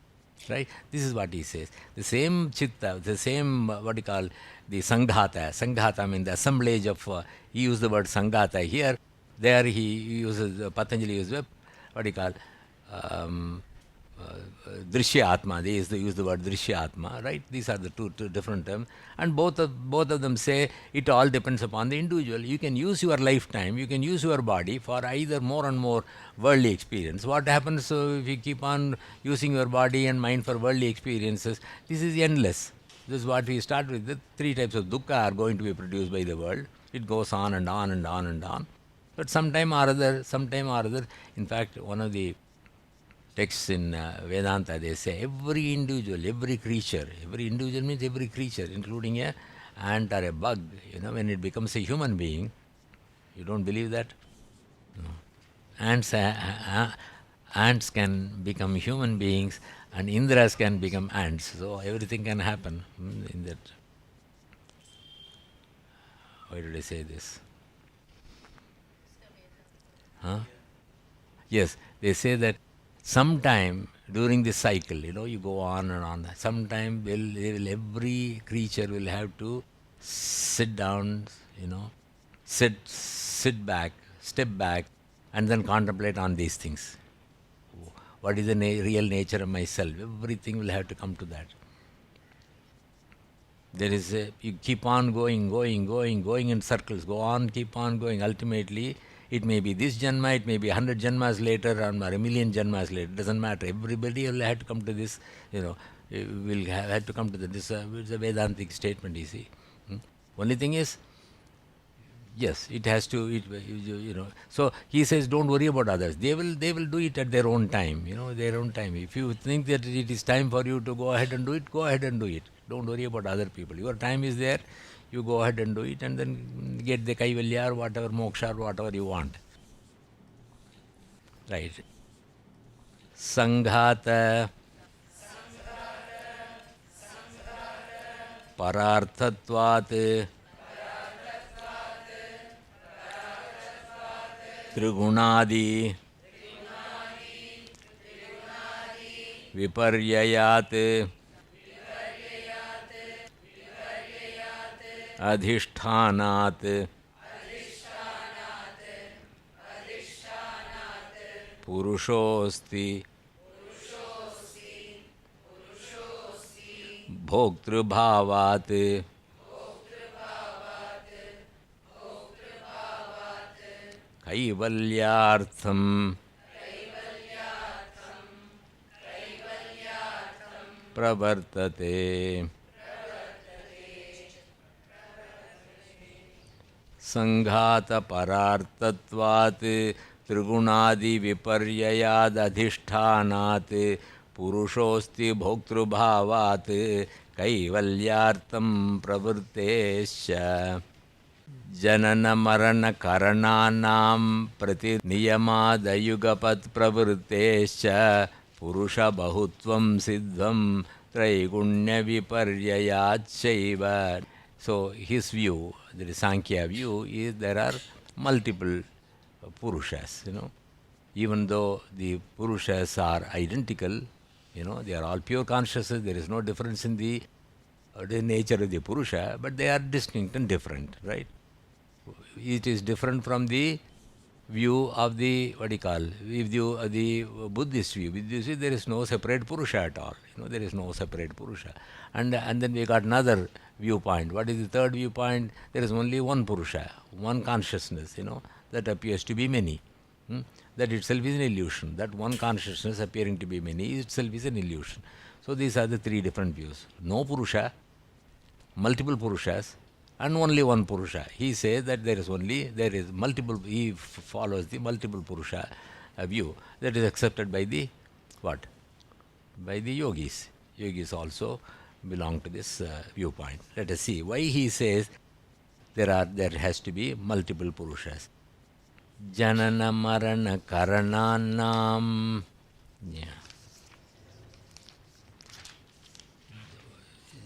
Right? This is what he says. The same chitta, the same, the Sanghata. Sanghata means the assemblage of, he used the word Sanghata here. There he uses, Patanjali uses, Drishya Atma. They use the word Drishya Atma, right? These are the two different terms. And both of them say it all depends upon the individual. You can use your lifetime, you can use your body for either more and more worldly experience. What happens if you keep on using your body and mind for worldly experiences? This is endless. This is what we start with. The three types of dukkha are going to be produced by the world. It goes on and on and on and on. But sometime or other, in fact, one of the texts in Vedanta, they say every individual, every creature means every creature, including an ant or a bug, when it becomes a human being, you don't believe that? No. Ants can become human beings and Indras can become ants. So everything can happen in that. Why did I say this? Huh? Yes, they say that sometime during this cycle, you go on and on. Sometime every creature will have to sit down, sit back, step back, and then contemplate on these things. What is the real nature of myself? Everything will have to come to that. There is you keep on going in circles. Go on, keep on going. Ultimately, it may be this janma, it may be 100 janmas later, or a million janmas later. It doesn't matter. Everybody will have to come to this, will have to come to this. It's a Vedantic statement, you see. Only thing is, yes, it has to, So he says, don't worry about others. They will do it at their own time, their own time. If you think that it is time for you to go ahead and do it, go ahead and do it. Don't worry about other people. Your time is there. You go ahead and do it and then get the kaivalya or whatever, moksha or whatever you want. Right. Sanghata pararthatvat trigunadi viparyayat adhishthānāt Purushosti Bhoktrbhavat Kaivalyartham Pravartate Sanghata Parartatvat Trigunadi Viparyayad Adhishthanat Purushosti Bhoktrbhavat Kaivalyartham Pravartesya Janana Marana Karananam Prati Niyamadayugapat Pravartesya Purusha Bahutvam Siddham Traigunya Viparyayat Shaiva. So his view, the Sankhya view, is there are multiple Purushas, Even though the Purushas are identical, they are all pure consciousness, there is no difference in the nature of the Purusha, but they are distinct and different, right? It is different from the view of the, view of the Buddhist view. Buddhist view, there is no separate Purusha at all. There is no separate Purusha. And then we got another viewpoint. What is the third viewpoint? There is only one Purusha, one consciousness, that appears to be many. That itself is an illusion. That one consciousness appearing to be many itself is an illusion. So these are the three different views. No Purusha, multiple Purushas, and only one Purusha. He says that there is multiple, he follows the multiple Purusha view. That is accepted by the, what? By the yogis. Yogis also belong to this viewpoint. Let us see why he says there has to be multiple Purushas. Janana Marana Karananam. Yeah.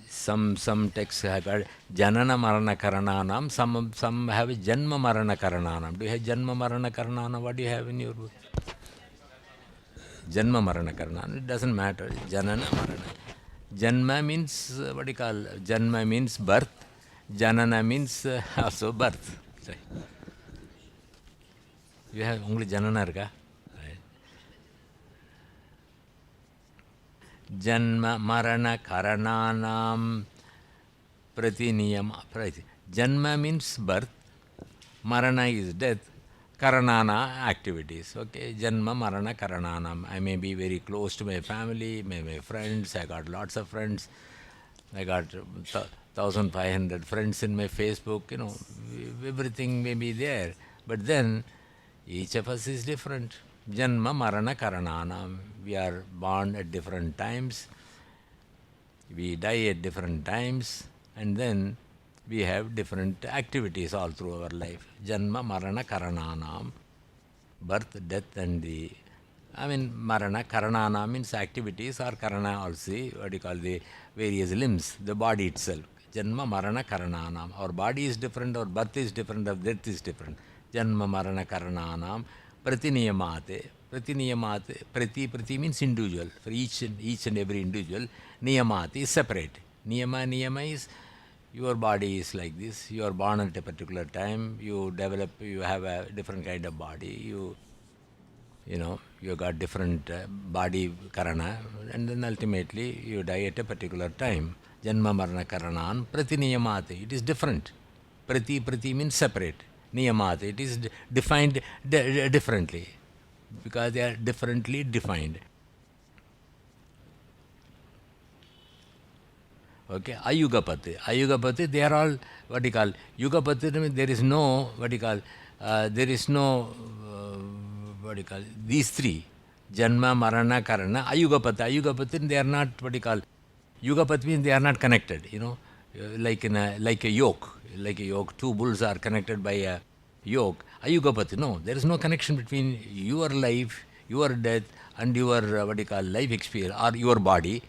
Some texts have got Janana Marana Karananam, some have Janma Marana Karananam. Do you have Janma Marana Karananam? What do you have in your book? Janma Marana Karananam. It doesn't matter. Janana Marana. Janma means, Janma means birth. Janana means also birth. Sorry. You have only Janana irka? Janma Marana Karananam Pratiniyama. Janma means birth, Marana is death, Karanana activities. Okay, Janma Marana Karananam. I may be very close to my family, my friends. I got lots of friends. I got 1,500 friends in my Facebook. Everything may be there. But then each of us is different. Janma Marana Karananam. We are born at different times, we die at different times, and then we have different activities all through our life. Janma Marana Karananam. Birth, death, and Marana Karanana means activities, or Karana also, the various limbs, the body itself. Janma Marana Karananam. Our body is different, our birth is different, our death is different. Janma Marana Karananam Pratiniyamate. Pratiniyamate. Prati means individual. For each and every individual, Niyamate is separate. Niyama is your body is like this. You are born at a particular time. You develop. You have a different kind of body. You got different body karana, and then ultimately you die at a particular time. Janma Marana Karanan Pratiniyamate. It is different. Prati means separate. Niyamate. It is defined differently, because they are differently defined. Okay, Ayugapati, they are all Yugapati means there is no, these three, Janma, Marana, Karana, Ayugapati, they are not, Yugapati means they are not connected, like a yoke, two bulls are connected by a yoke. Ayugapati, no, there is no connection between your life, your death, and your life experience, or your body,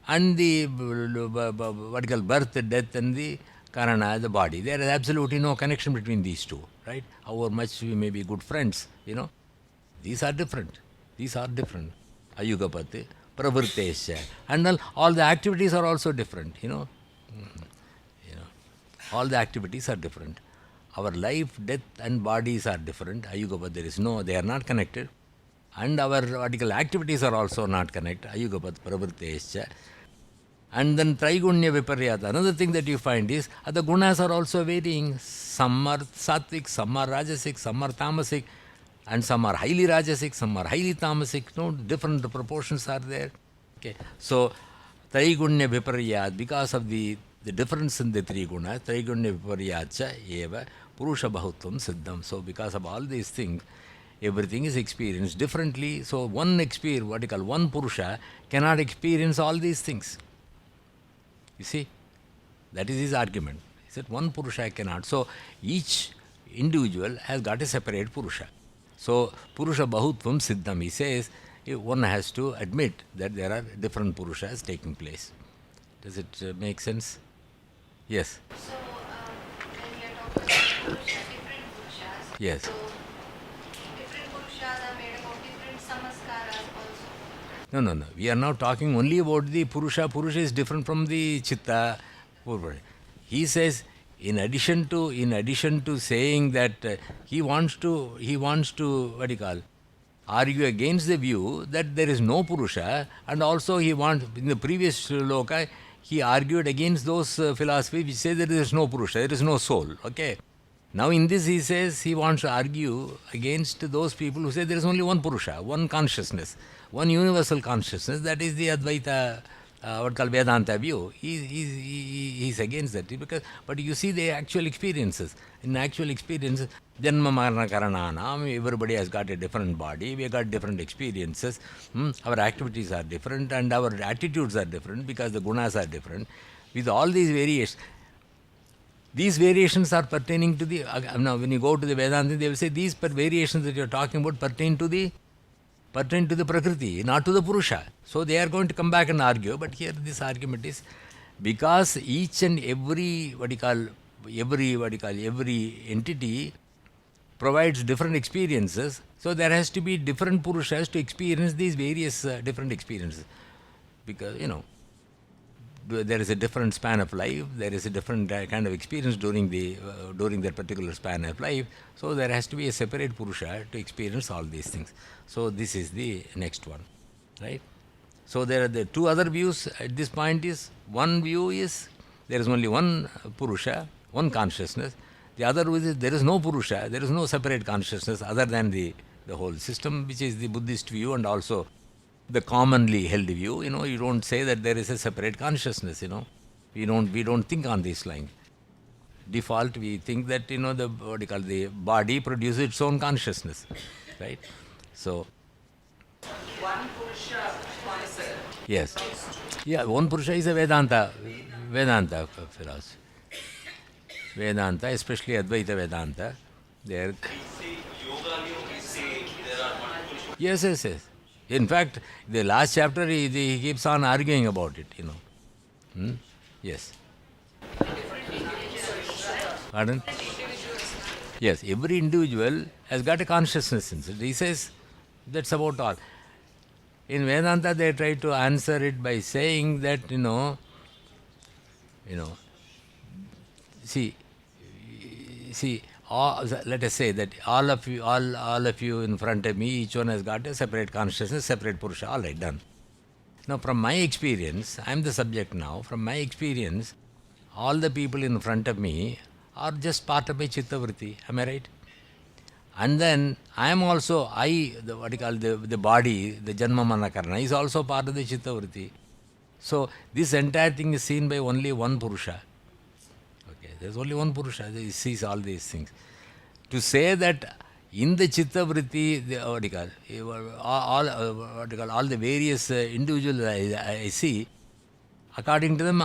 and the birth, death, and the Karana, the body. There is absolutely no connection between these two, right? However much we may be good friends, these are different. Ayugapati, Pravrtesya, and all the activities are also different, all the activities are different. Our life, death, and bodies are different. Ayugapati, they are not connected. And our vertical activities are also not connected. Ayugapat pravrittescha. And then Traigunya Viparyata. Another thing that you find is the gunas are also varying. Some are sattvic, some are rajasic, some are tamasic, and some are highly rajasic, some are highly tamasic. No, different proportions are there. Okay. So Traigunya Viparyat, because of the difference in the three gunas, Traigunya Viparyacha eva Purusha Bahutvam Siddham. So because of all these things, everything is experienced differently. So one one Purusha cannot experience all these things. You see, that is his argument. He said one Purusha cannot. So each individual has got a separate Purusha. So Purusha Bahutvam Siddham, he says, one has to admit that there are different Purushas taking place. Does it make sense? Yes. So, when we are talking about Purusha, different Purushas, Yes. so different Purushas are made up of different Samaskaras also. No. We are now talking only about the Purusha. Purusha is different from the Chitta. He says, in addition to saying that he wants to argue against the view that there is no Purusha, and also he wants, in the previous shloka, he argued against those philosophies which say that there is no Purusha, there is no soul. Okay. Now in this he says he wants to argue against those people who say there is only one Purusha, one consciousness, one universal consciousness, that is the Advaita, Vedanta view. He's against that. But you see the actual experiences. In actual experiences, Janma Marana Karananam, everybody has got a different body, we have got different experiences, our activities are different and our attitudes are different because the gunas are different. With all these variations are pertaining to the, now when you go to the Vedanta, they will say these variations that you are talking about pertain to the Prakrti, not to the Purusha. So they are going to come back and argue, but here this argument is because each and every every entity provides different experiences, so there has to be different Purushas to experience these various different experiences. Because, there is a different span of life, there is a different kind of experience during that particular span of life, so there has to be a separate Purusha to experience all these things. So this is the next one, right? So there are the two other views at this point. Is one view is there is only one Purusha, one consciousness. The other view is there is no Purusha, there is no separate consciousness other than the whole system, which is the Buddhist view and also the commonly held view. You don't say that there is a separate consciousness. We don't think on this line. Default, we think that the body produces its own consciousness, right? So One Purusha concept. yes, yeah, one Purusha is a Vedanta philosophy. Vedanta, especially Advaita Vedanta, there. Yes. In fact, the last chapter he keeps on arguing about it. Yes. Pardon? Yes, every individual has got a consciousness inside. He says that's about all. In Vedanta, they try to answer it by saying that see, let us say that all of you in front of me, each one has got a separate consciousness, separate Purusha. All right, done. Now, from my experience, I am the subject now. From my experience, all the people in front of me are just part of my Chittavriti. Am I right? And then I am also, the body, the Janma Mana Karana is also part of the Chittavriti. So this entire thing is seen by only one Purusha. Okay, there is only one Purusha. He sees all these things. To say that in the Chittavriti, all the various individuals I see, according to them,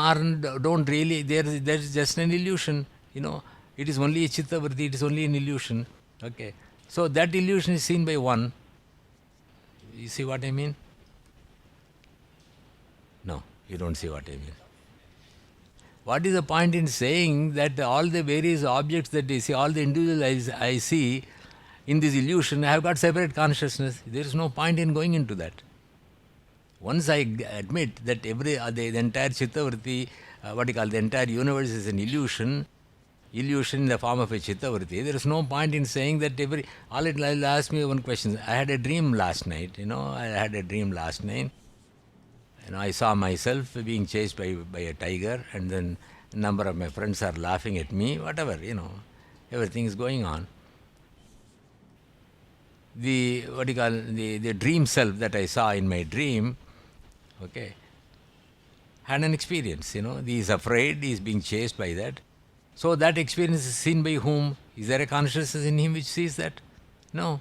don't really, there is just an illusion. It is only a Chittavriti, it is only an illusion. Okay. So that illusion is seen by one. You see what I mean? No, you don't see what I mean. What is the point in saying that all the various objects that I see, all the individuals I see in this illusion, I have got separate consciousness? There is no point in going into that. Once I admit that the entire Chittavriti, the entire universe is an illusion, illusion in the form of a Chittavriti, there is no point in saying that all it will ask me one question. I had a dream last night, I had a dream last night. I saw myself being chased by a tiger, and then a number of my friends are laughing at me, whatever, everything is going on. The dream self that I saw in my dream, okay, had an experience, he is afraid, he is being chased by that. So that experience is seen by whom? Is there a consciousness in him which sees that? No.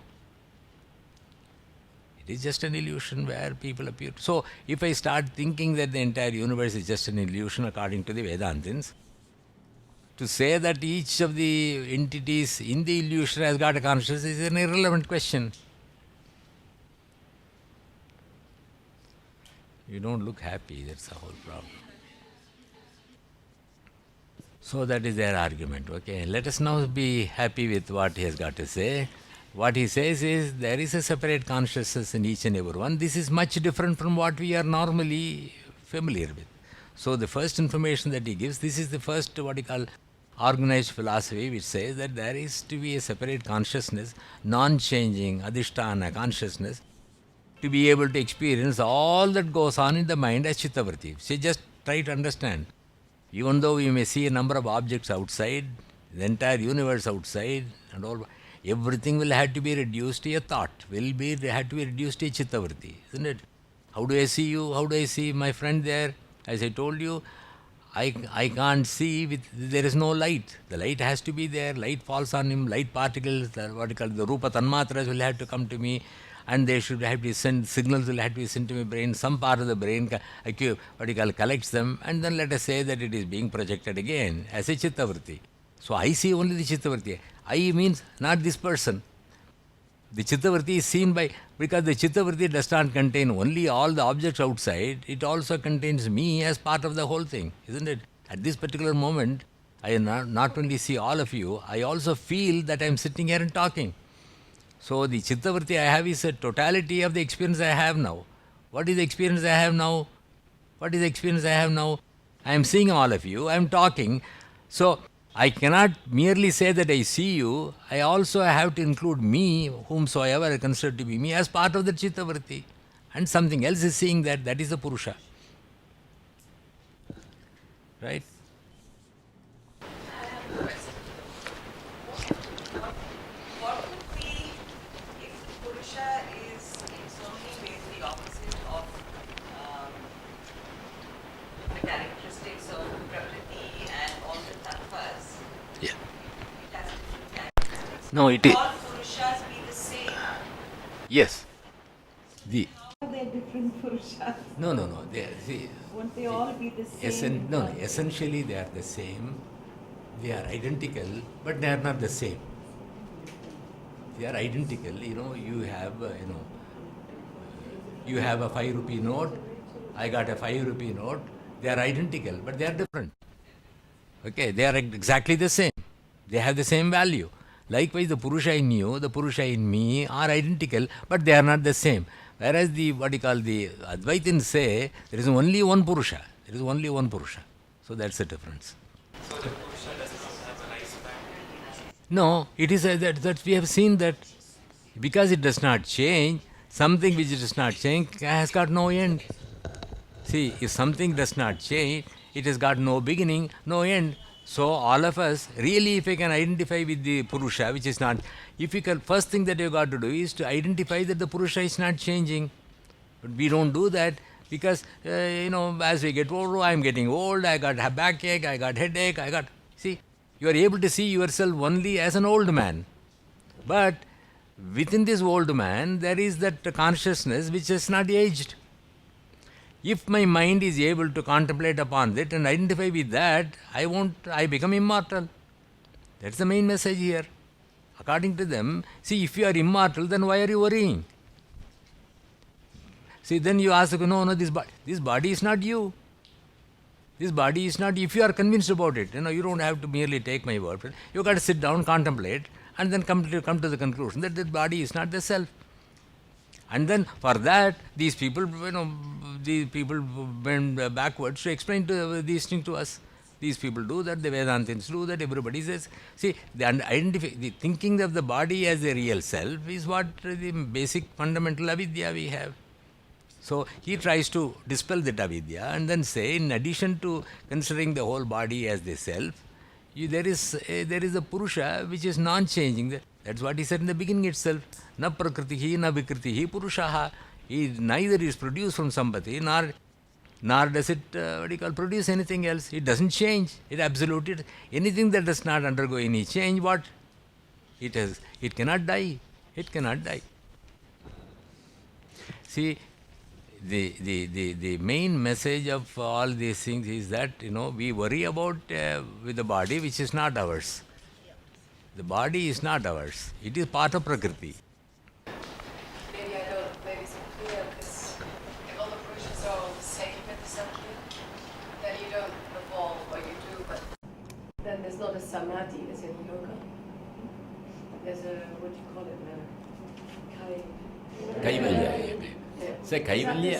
It is just an illusion where people appear. So if I start thinking that the entire universe is just an illusion according to the Vedantins, to say that each of the entities in the illusion has got a consciousness is an irrelevant question. You don't look happy, that's the whole problem. So that is their argument. Okay, let us now be happy with what he has got to say. What he says is there is a separate consciousness in each and every one. This is much different from what we are normally familiar with. So the first information that he gives, this is the first what he call organized philosophy, which says that there is to be a separate consciousness, non-changing adhisthana consciousness, to be able to experience all that goes on in the mind as Chittavriti. So just try to understand. Even though we may see a number of objects outside, the entire universe outside, and all, everything will have to be reduced to a thought, have to be reduced to a Chittavriti, isn't it? How do I see you? How do I see my friend there? As I told you, I can't see, there is no light. The light has to be there, light falls on him, light particles, what you call the Rupa Tanmatras will have to come to me, and they should have to be sent, signals will have to be sent to my brain, some part of the brain collects them, and then let us say that it is being projected again as a Chittavriti. So I see only the Chittavriti. I means not this person. The Chittavriti is seen by, because the Chittavriti does not contain only all the objects outside, it also contains me as part of the whole thing, isn't it? At this particular moment, I not only see all of you, I also feel that I am sitting here and talking. So the Chittavriti I have is a totality of the experience I have now. What is the experience I have now? What is the experience I have now? I am seeing all of you, I am talking. So I cannot merely say that I see you, I also have to include me, whomsoever I consider to be me, as part of the Chittavriti. And something else is seeing that is the Purusa. Right? What would be if Purusha is in so many ways the opposite of the characteristics of Prakrti and all the tattvas? Yeah. It has different characteristics. No, it is. All Purushas be the same. Yes. The Are they different Purushas? No. See, Won't they all be the same? Essentially they are the same. They are identical, but they are not the same. They are identical. You have a 5 rupee note. I got a 5 rupee note. They are identical, but they are different. Okay, they are exactly the same. They have the same value. Likewise, the Purusha in you, the Purusha in me are identical, but they are not the same. Whereas the Advaitins say there is only one Purusha. There is only one Purusha. So that's the difference. So the Purusha does not have a lifespan. No, it is that we have seen that because it does not change, something which does not change has got no end. See, if something does not change, it has got no beginning, no end. So all of us, really, if I can identify with the Purusha, which is not, first thing that you got to do is to identify that the Purusha is not changing. But we don't do that because, as we get older, I am getting old, I got a backache, I got headache, see, you are able to see yourself only as an old man. But within this old man, there is that consciousness which is not aged. If my mind is able to contemplate upon that and identify with that, I become immortal. That's the main message here. According to them, see, if you are immortal, then why are you worrying? See, then you ask, no, this body is not you. This body is not, if you are convinced about it, you don't have to merely take my word for it. You got to sit down, contemplate, and then come to the conclusion that this body is not the self. And then for that, these people went backwards to explain these things to us. These people do that, the Vedantins do that, everybody says. See, the thinking of the body as a real self is what the basic fundamental avidya we have. So he tries to dispel that avidya and then say, in addition to considering the whole body as the self, there is a Purusa which is non-changing. That's what he said in the beginning itself. Na Prakrti, na Vikriti, Purushaha. He neither is produced from somebody, nor does it produce anything else. It doesn't change. It absolute. Anything that does not undergo any change, what? It cannot die. It cannot die. See, the main message of all these things is that, we worry about with the body which is not ours. The body is not ours. It is part of Prakrti. Maybe I don't, maybe it's unclear, because if all the Purushas are all the same with the Sankhya, then you don't evolve, or you do, but then there's not a samadhi as in yoga. There's a, what do you call it, Kaivalya. Yeah. Say Kaivalya.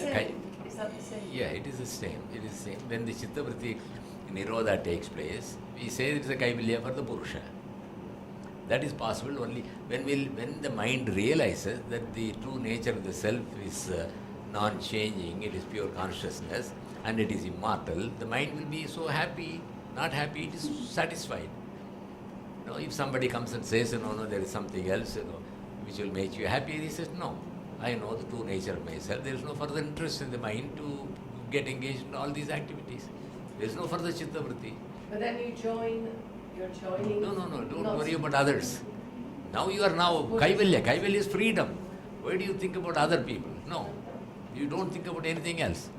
Is that the same? Yeah, it is the same. It is the same. When the Chittavriti Nirodha takes place, we say it is a Kaivalya for the Purusha. That is possible only when the mind realizes that the true nature of the self is non-changing, it is pure consciousness and it is immortal, the mind will be so happy, not happy, it is satisfied. If somebody comes and says, no, there is something else, which will make you happy, he says, no, I know the true nature of myself. There is no further interest in the mind to get engaged in all these activities. There is no further Chittavriti. But then you're joining. No, don't worry about others. Now you are Kaivalya. Kaivalya is freedom. Why do you think about other people? No, you don't think about anything else.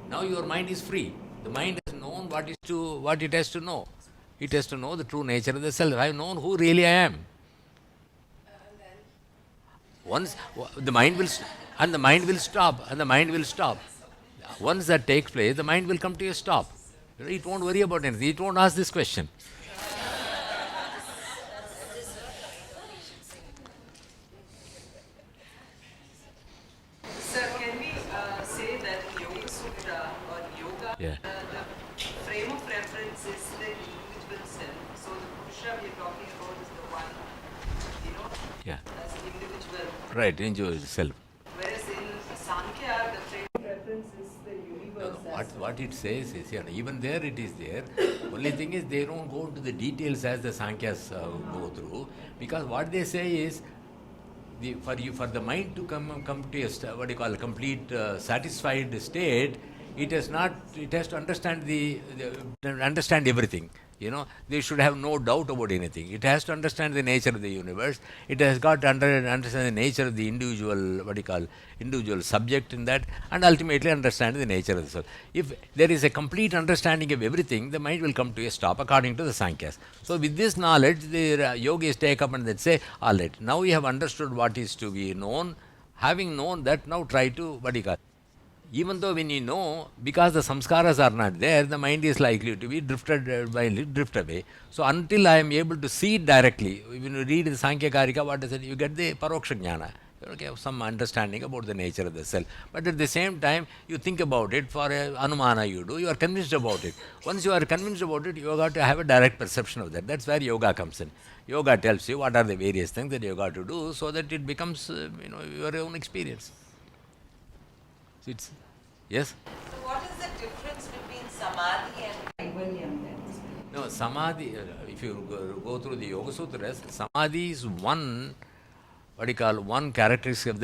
Now your mind is free. The mind has known what it has to know. It has to know the true nature of the self. I have known who really I am. Once the mind will stop. Once that takes place, the mind will come to a stop. It won't worry about anything. It won't ask this question. Sir, can we say that in Yoga Sutra or Yoga, Yeah. the frame of reference is the individual self. So the Purusha we are talking about is the one, Yeah. as individual. Right, enjoy yourself. Whereas in Sankhya, the frame of reference is the universe. What it says is, even there it is there. Only thing is they don't go into the details as the Sankhyas go through, because what they say is, for the mind to come to a complete satisfied state, it has to understand understand everything. They should have no doubt about anything. It has to understand the nature of the universe. It has got to understand the nature of the individual subject in that, and ultimately understand the nature of the soul. If there is a complete understanding of everything, the mind will come to a stop according to the Sankhyas. So with this knowledge, the yogis take up and they say, all right, now we have understood what is to be known. Having known that, now try to, even though when you know, because the samskaras are not there, the mind is likely to be drift away. So until I am able to see it directly, when you read the Sāṁkhya Kārikā, what is it? You get the paroksha jnana. You have some understanding about the nature of the self. But at the same time, you think about it, for anumana you are convinced about it. Once you are convinced about it, you have got to have a direct perception of that. That's where yoga comes in. Yoga tells you what are the various things that you got to do so that it becomes your own experience. Yes? So what is the difference between Samadhi and Kaivalyam then? No, Samadhi, if you go through the Yoga Sutras, Samadhi is one characteristic of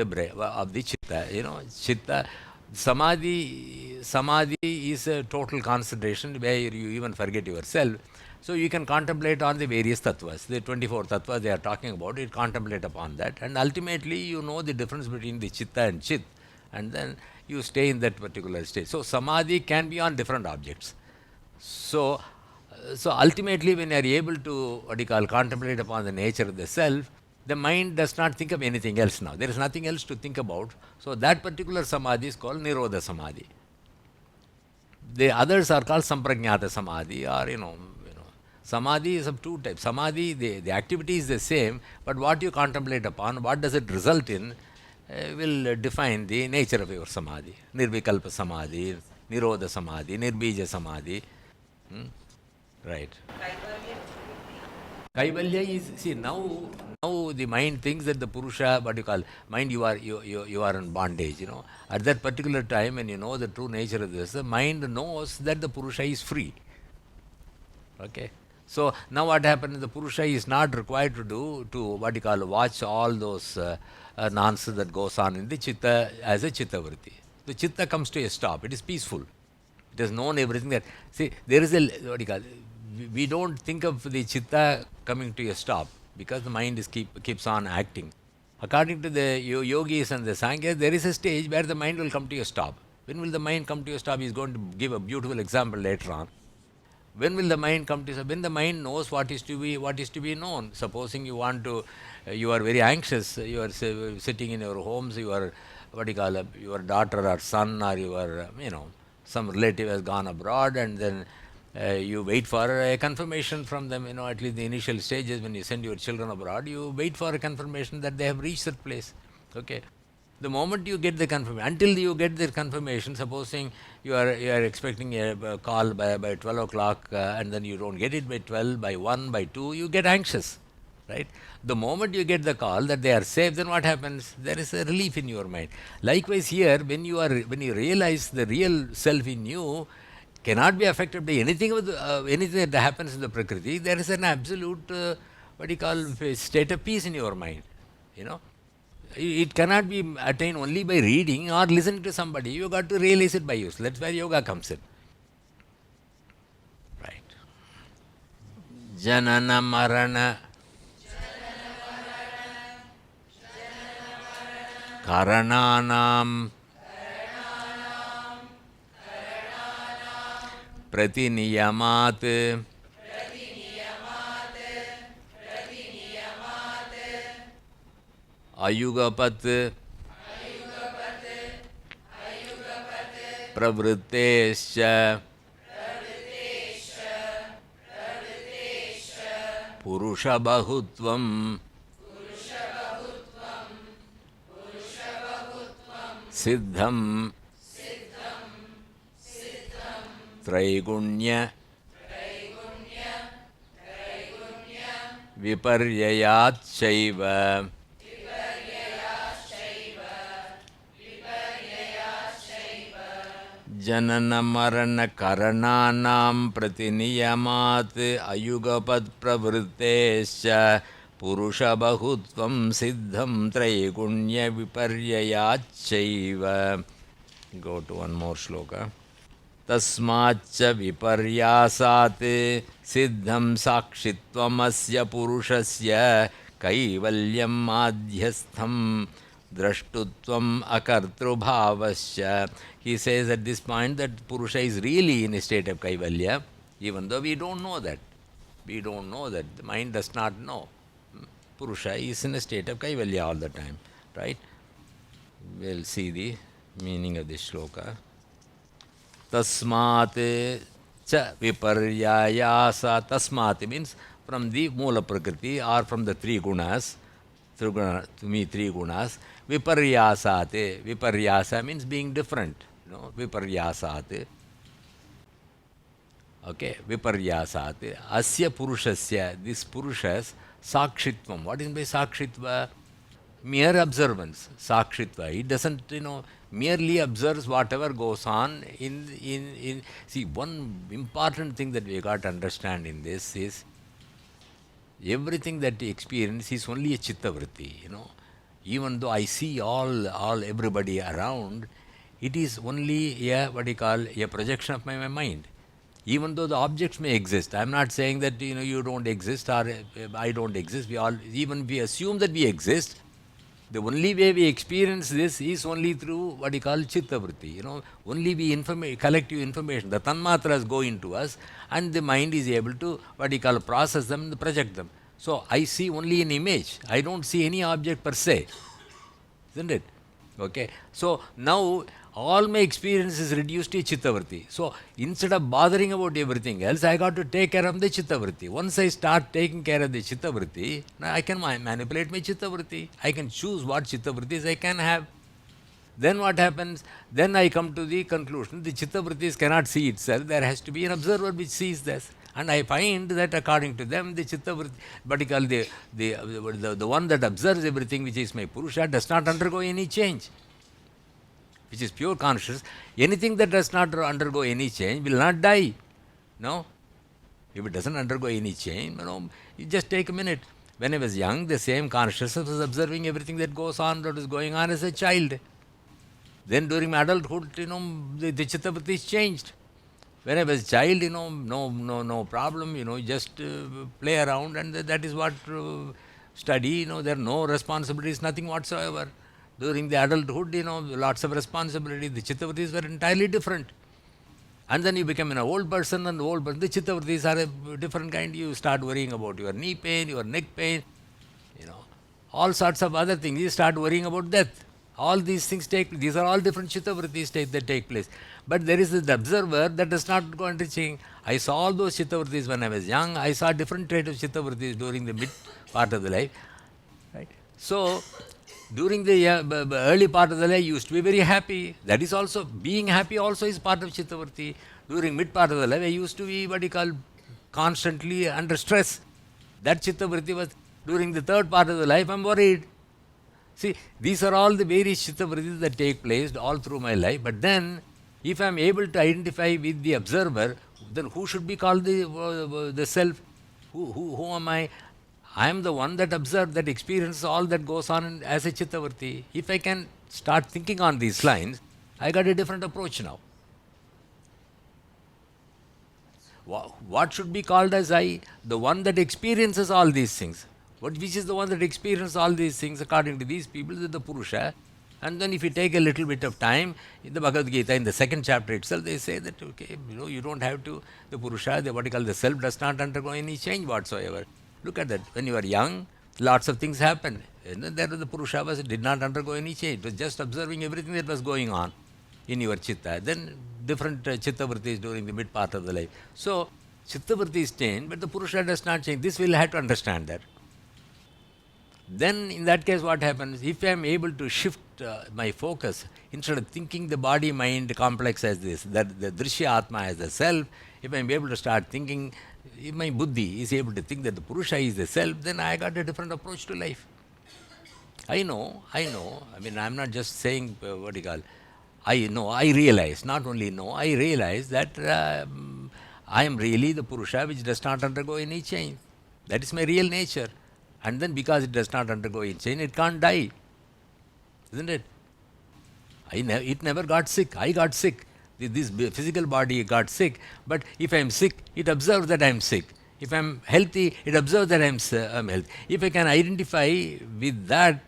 the Chitta. Chitta, Samadhi is a total concentration where you even forget yourself. So you can contemplate on the various tattvas, the 24 tattvas they are talking about, you contemplate upon that, and ultimately you know the difference between the Chitta and Chit, and then you stay in that particular state. So Samadhi can be on different objects. So ultimately when you are able to contemplate upon the nature of the self, the mind does not think of anything else now. There is nothing else to think about. So that particular Samadhi is called Nirodha Samadhi. The others are called Samprajñāta Samadhi, or Samadhi is of two types. Samadhi, the activity is the same, but what you contemplate upon, what does it result in, will define the nature of your Samadhi. Nirvikalpa Samadhi, Nirodha Samadhi, Nirbija Samadhi. Right. Kaivalya Kaivalya is, see, now the mind thinks that the Purusha, what you call, mind, you are in bondage, At that particular time, when you know the true nature of this, the mind knows that the Purusha is free. Okay. So now what happens, the Purusha is not required to what you call, watch all those nonsense that goes on in the Chitta as a Chittavriti. The Chitta comes to a stop. It is peaceful. It has known everything that, see, there is a, what do you call, we don't think of the Chitta coming to a stop because the mind is keeps on acting. According to the yogis and the Sankhya, there is a stage where the mind will come to a stop. When will the mind come to a stop? He is going to give a beautiful example later on. When will the mind come to? When the mind knows what is to be known. Supposing you want to, you are very anxious. You are sitting in your homes. You are, what do you call, your daughter or son or your some relative has gone abroad, and then you wait for a confirmation from them. At least the initial stages when you send your children abroad, you wait for a confirmation that they have reached that place. Okay. The moment you get the confirmation, until you get the confirmation, supposing you are expecting a call by 12 o'clock and then you don't get it by 12, by 1, by 2, you get anxious, right? The moment you get the call that they are safe, then what happens? There is a relief in your mind. Likewise here, when you realize the real self in you cannot be affected by anything anything that happens in the Prakrti, there is an absolute, what do you call, state of peace in your mind, It cannot be attained only by reading or listening to somebody. You got to realize it by yourself. That's where yoga comes in. Right. Janana Marana Karananam Pratiniyamat Ayugapat Pravrittescha Purusha Bahutvam Siddham Traigunya Viparyayat Shaiva Janana Marana Karananam Pratiniyamat Ayugapat Pravrittescha Purusha Bahutvam Siddham Traigunya Viparyayat Shaiva. Go to one more shloka. Tasmacha Viparyasat Siddham Sakshitvamasya Purushasya Kaivalyam Madhyastham Drashtutvam Akartrubhavasya. He says at this point that Purusha is really in a state of Kaivalya, even though we don't know that. We don't know that. The mind does not know. Purusha is in a state of Kaivalya all the time. Right? We'll see the meaning of this shloka. Tasmat cha viparyayasa. Tasmat means from the Moola Prakrti or from the three Gunas. Three Gunas. Viparyasate. Viparyasa means being different. Viparyasate. Okay. Viparyasate. Asya Purushasya. This Purushas Sakshitvam. What is by Sakshitva? Mere observance. Sakshitva. It doesn't, merely observes whatever goes on in. See, one important thing that we got to understand in this is everything that we experience is only a Chittavriti, Even though I see all everybody around, it is only a projection of my mind. Even though the objects may exist, I am not saying that you don't exist or I don't exist. We assume that we exist. The only way we experience this is only through Chittavriti. Only we collective information. The tanmatras go into us, and the mind is able to process them and project them. So I see only an image. I don't see any object per se. Isn't it? Okay. So now all my experience is reduced to Chittavriti. So instead of bothering about everything else, I got to take care of the Chittavriti. Once I start taking care of the Chittavriti, now I can manipulate my Chittavriti. I can choose what Chittavritis I can have. Then what happens? Then I come to the conclusion, the Chittavritis cannot see itself. There has to be an observer which sees this. And I find that according to them, the Chittavriti, particularly the one that observes everything, which is my Purusha, does not undergo any change, which is pure conscious. Anything that does not undergo any change will not die. No? If it doesn't undergo any change, you just take a minute. When I was young, the same consciousness was observing everything that goes on, that is going on as a child. Then during my adulthood, the Chittavriti is changed. When I was a child, no problem, just play around, and that is what study, there are no responsibilities, nothing whatsoever. During the adulthood, lots of responsibility. The Chittavritis were entirely different. And then you become an old person, and the Chittavritis are a different kind. You start worrying about your knee pain, your neck pain, all sorts of other things. You start worrying about death. All these things these are all different Chittavritis that take place. But there is the observer that does not go and change. I saw all those Chittavritis when I was young. I saw different traits of Chittavritis during the mid part of the life. Right? So, during the early part of the life, you used to be very happy. That is also, being happy also is part of Chittavriti. During mid part of the life, I used to be what you call constantly under stress. That Chittavriti was, during the third part of the life, I am worried. See, these are all the various Chittavritis that take place all through my life. But then, if I am able to identify with the observer, then who should be called the self? Who am I? I am the one that observes, that experiences all that goes on as a Chittavriti. If I can start thinking on these lines, I got a different approach now. What should be called as I? The one that experiences all these things. Which is the one that experiences all these things according to these people, is the Purusa. And then if you take a little bit of time, in the Bhagavad Gita, in the second chapter itself, they say that, okay, you don't have to, the Purusa, what you call the self, does not undergo any change whatsoever. Look at that. When you are young, lots of things happen. There the Purusha did not undergo any change. It was just observing everything that was going on in your Chitta. Then different Chittavritis during the mid part of the life. So, Chittavritis change, but the Purusha does not change. This we'll have to understand that. Then in that case what happens, if I am able to shift my focus, instead of thinking the body-mind complex as this, that the Drishya Atma as the self, if I am able to start thinking, if my buddhi is able to think that the Purusha is the self, then I got a different approach to life. I know, I mean, I am not just saying what you call, I know, I realize, not only know, I realize that I am really the Purusha which does not undergo any change. That is my real nature. And then because it does not undergo any change, it can't die. Isn't it? It never got sick. I got sick. This physical body got sick. But if I am sick, it observes that I am sick. If I am healthy, it observes that I am healthy. If I can identify with that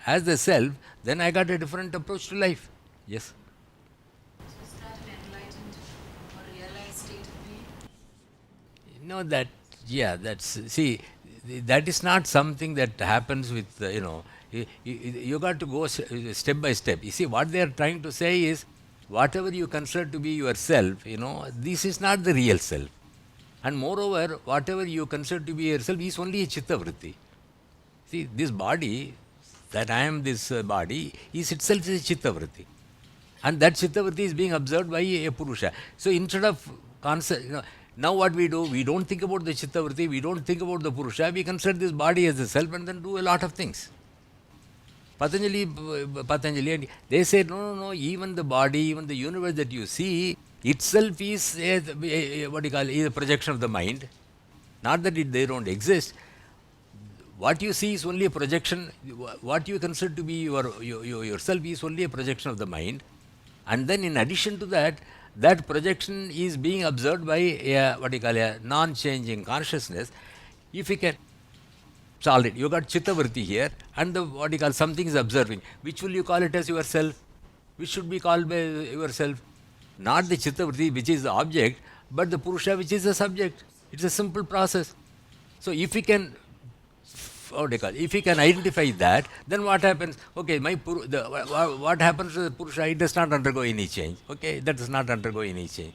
as the self, then I got a different approach to life. Yes? So is that an enlightened or realized state of being? No, that is not something that happens with, you got to go step by step. You see, what they are trying to say is, whatever you consider to be yourself, this is not the real self. And moreover, whatever you consider to be yourself is only a Chittavriti. See, this body, that I am this body, is itself a Chittavriti. And that Chittavriti is being observed by a Purusha. So instead of now what we do, we don't think about the Chittavriti, we don't think about the Purusha, we consider this body as the self and then do a lot of things. Patanjali, they say, no, even the body, even the universe that you see, itself is a projection of the mind. Not that they don't exist. What you see is only a projection. What you consider to be yourself is only a projection of the mind. And then in addition to that, that projection is being observed by a non-changing consciousness. If you can solve it, you got Chittavriti here, and something is observing. Which will you call it as yourself? Which should be called by yourself? Not the Chittavriti, which is the object, but the Purusha, which is the subject. It's a simple process. So if we can identify that, then what happens? Okay, what happens to the Purusha? It does not undergo any change. Okay, that does not undergo any change.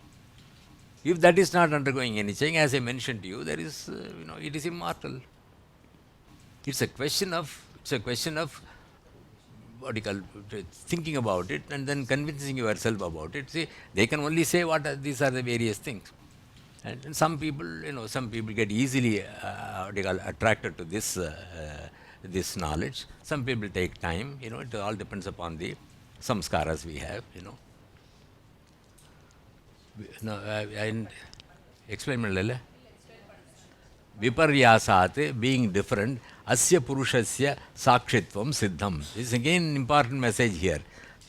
If that is not undergoing any change, as I mentioned to you, there is, it is immortal. It's a question of thinking about it and then convincing yourself about it. See, they can only say these are the various things. And some people, some people get easily attracted to this knowledge. Some people take time. It all depends upon the samskaras we have. No, I explain Malala. Viparyasat, being different, asya purushasya sakshitvam siddham. This is again an important message here.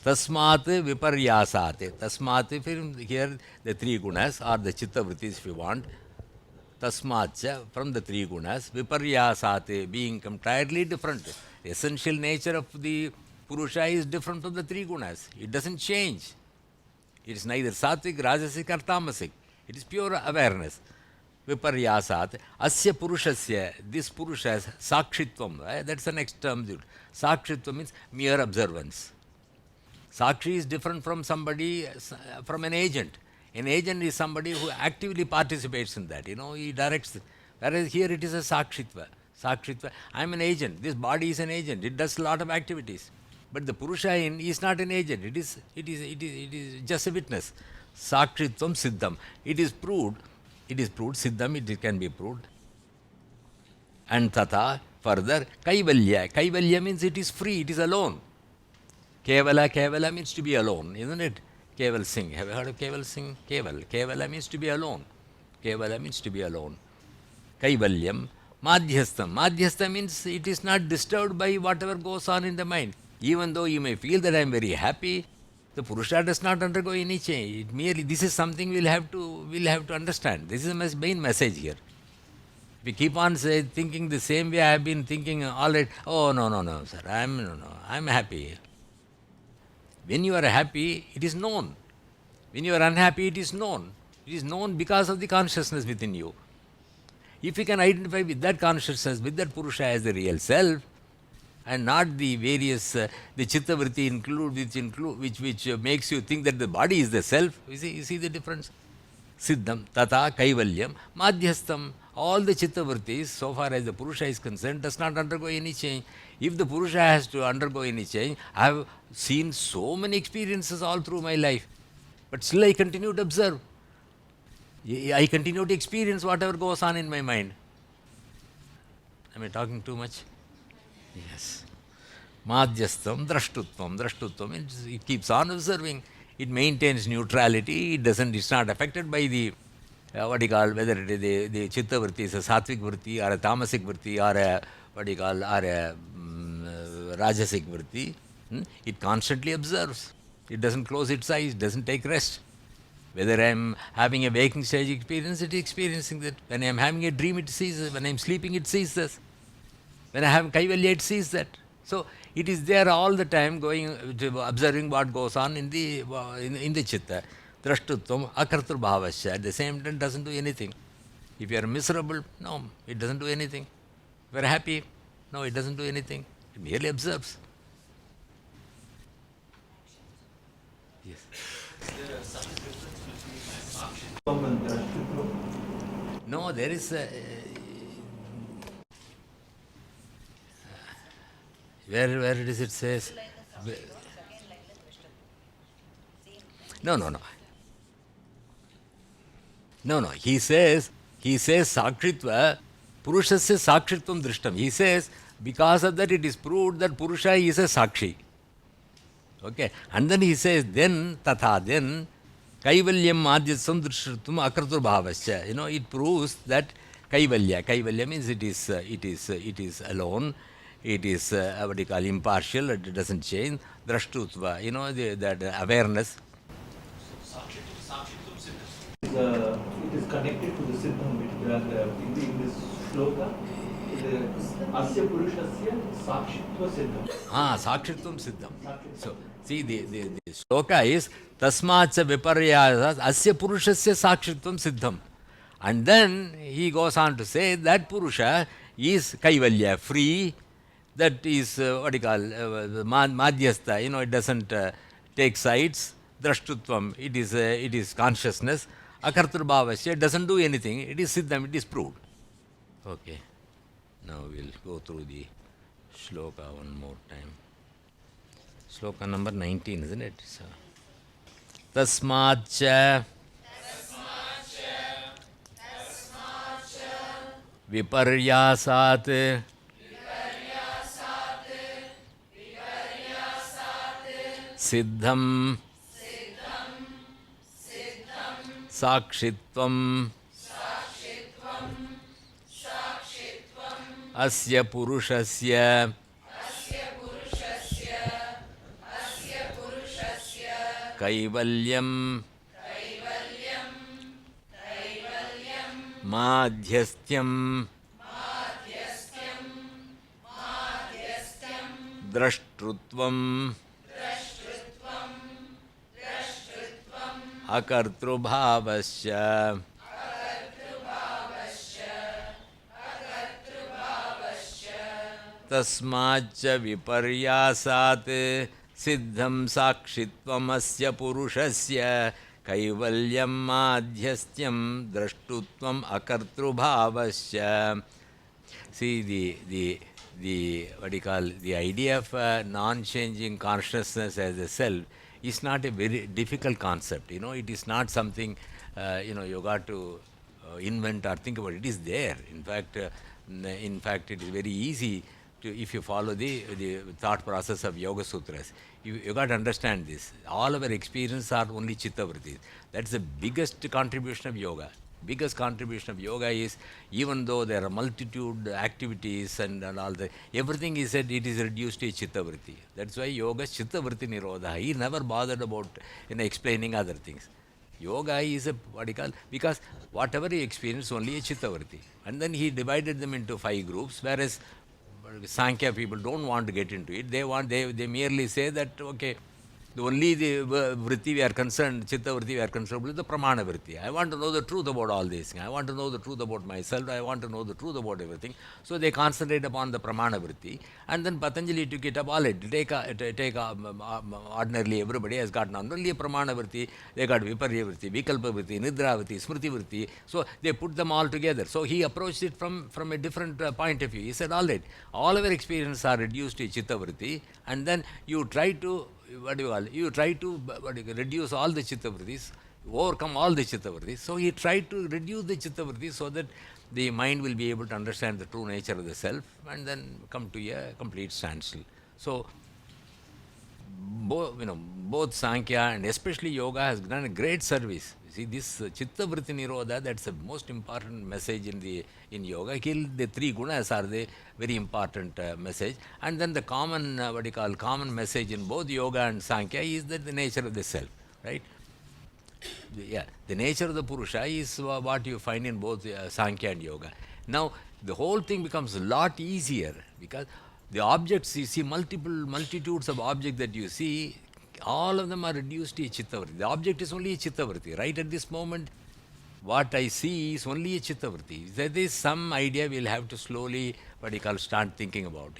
Tasmat viparyasat. Tasmat, here the three gunas or the chittavritis if you want. Tasmatcha, from the three gunas, viparyasat, being entirely different. The essential nature of the purusha is different from the three gunas. It doesn't change. It is neither sattvic, rajasic or tamasic. It is pure awareness. Viparyasat, asya purushasya, this purusha, sakshitvam, that's the next term. Sakshitvam means mere observance. Sakshi is different from somebody, from an agent. An agent is somebody who actively participates in that, he directs. Whereas here it is a sakshitva. Sakshitva, I am an agent. This body is an agent. It does a lot of activities. But the purusha is not an agent. It is just a witness. Sakshitvam siddham. It is proved. Siddham, it can be proved. And tata, further, kaivalya. Kaivalya means it is free, it is alone. Kevala means to be alone, isn't it? Keval Singh. Have you heard of Keval Singh? Kevala means to be alone. Kevala means to be alone. Kaivalyam. Madhyastham. Madhyastham means it is not disturbed by whatever goes on in the mind. Even though you may feel that I am very happy, the Purusha does not undergo any change. It merely, this is something we'll have to understand. This is the main message here. If we keep on thinking the same way I have been thinking all right, oh no, sir, I'm happy. When you are happy, it is known. When you are unhappy, it is known. It is known because of the consciousness within you. If you can identify with that consciousness, with that Purusha as the real self, and not the various, the Chittavriti which makes you think that the body is the self. You see the difference? Siddham, Tata, Kaivalyam, Madhyastham, all the Chittavritis, so far as the Purusha is concerned, does not undergo any change. If the Purusha has to undergo any change, I have seen so many experiences all through my life, but still I continue to observe. I continue to experience whatever goes on in my mind. Am I talking too much? Yes. Madhyastham, Drashtutvam means it keeps on observing. It maintains neutrality. It's not affected by the, whether it is the Chittavriti is a Sattvic Vritti or a Tamasic Vritti or a, Rajasic Vritti. It constantly observes. It doesn't close its eyes, doesn't take rest. Whether I am having a waking stage experience, it is experiencing that. When I am having a dream, it sees it. When I am sleeping, it sees this. When I have Kaivalya, it sees that. So it is there all the time, observing what goes on in the Chitta. Drashtutvam akartur bhavasya. At the same time, doesn't do anything. If you are miserable, no, it doesn't do anything. If you are happy, no, it doesn't do anything. It merely observes. Yes. Is there some difference between Sāṁkhya and Drashtutvam? No, there is a... Where it is it says? No. He says Sakshitva, Purushasya Sakshitvam Drishtam. He says, because of that it is proved that Purusha is a Sakshi. Okay. And then he says, then Kaivalyam Madhyasam Drishtam Akratur Bhavasya. It proves that Kaivalya means it is alone. It is impartial, it doesn't change. Drashtutva, that awareness. It is connected to the Siddham in this shloka. Asya Purushasya Sakshitva Siddham. Sakshitvam Siddham. So, see, the shloka is Tasmatcha Viparyasat Asya Purushasya Sakshitvam Siddham. And then he goes on to say that Purusha is Kaivalya, free. That is Madhyastha, it doesn't take sides. Drashtutvam, it is consciousness. Akartur Bhavasya, it doesn't do anything. It is Siddham, it is proved. Okay. Now we'll go through the shloka one more time. Shloka number 19, isn't it? So, Tasmatcha viparyasat siddham sakshitvam asya purushasya kaivalyam madhyastyam drashtritvam akartrubhavasya tasmacha viparyasat siddham sakshitvam asya purushasya kaivalyam madhyastyam drashtutvam akartrubhavasya. See the what do you call the idea of non-changing consciousness as a self is not a very difficult concept. You know, it is not something you got to invent or think about. It is there. In fact, it is very easy to, if you follow the thought process of Yoga Sutras. You got to understand this. All our experiences are only Chittavritis. That's the biggest contribution of yoga. Biggest contribution of yoga is, even though there are multitude activities and all that, everything is said, it is reduced to a Chittavriti. That's why yoga is Chittavriti Nirodha. He never bothered about explaining other things. Yoga is a, what do you call, because whatever he experienced, only a Chittavriti. And then he divided them into 5 groups, whereas Sankhya people don't want to get into it. They merely say that, okay, only the vritti we are concerned, chitta vritti we are concerned with the pramana vritti. I want to know the truth about all these things. I want to know the truth about myself. I want to know the truth about everything. So they concentrate upon the pramana vritti. And then Patanjali took it up all it. Ordinarily everybody has got not only a pramana vritti, they got viparya vritti, vikalpa vritti, nidra vritti, smriti vritti. So they put them all together. So he approached it from a different point of view. He said, all right, all our experiences are reduced to chitta vritti, and then you try to reduce all the chittavritis, overcome all the chittavritis. So he tried to reduce the chittavritis so that the mind will be able to understand the true nature of the self and then come to a complete standstill. So both Sankhya and especially yoga has done a great service. See, this Chittavriti Nirodha, that's the most important message in yoga. The 3 gunas are the very important message. And then the common, common message in both yoga and Sankhya is that the nature of the self, right? The nature of the Purusa is what you find in both Sankhya and yoga. Now, the whole thing becomes a lot easier because the objects, you see multitudes of objects that you see, all of them are reduced to a Chittavriti. The object is only a Chittavriti. Right at this moment, what I see is only a Chittavriti. There is some idea we'll have to slowly, start thinking about,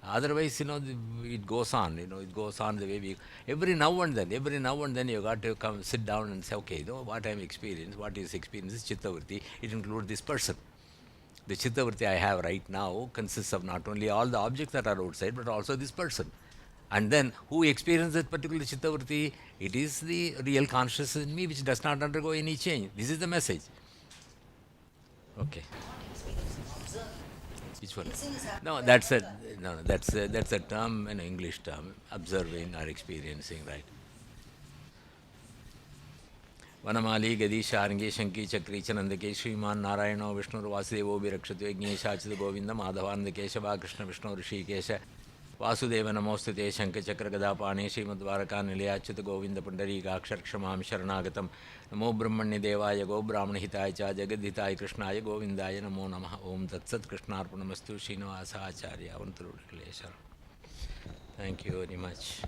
Otherwise, it goes on, it goes on the way we, every now and then you got to come sit down and say, okay, what I'm experiencing, what is experience is Chittavriti, it includes this person. The Chittavriti I have right now consists of not only all the objects that are outside, but also this person. And then, who experiences that particular Chittavriti? It is the real consciousness in me which does not undergo any change. This is the message. Okay. Which one? No, that's a term, an English term, observing or experiencing, right? वनमाली गदीशारंगे शंकी चक्री चनंदके श्रीमान नारायणो विष्णुर्वासुदेवो विरक्षते यज्ञेशाचित गोविंद माधवानंद केशवा कृष्ण विष्णु ऋषिकेश वासुदेव नमोस्तुते शंख चक्र गदापाणे श्रीमद्वारका निलयाच्युत गोविंद पुंडरीकाक्षर क्षमां शरणागतम नमो ब्रह्मण्य देवाय गो ब्राह्मण हिताय च जगद्धिताय कृष्णाय गोविंदाय नमो नमः ओम तत्सत् कृष्णार्पणमस्तु Srinivasacharya अवंतरुक्लेश्वर. Thank you very much.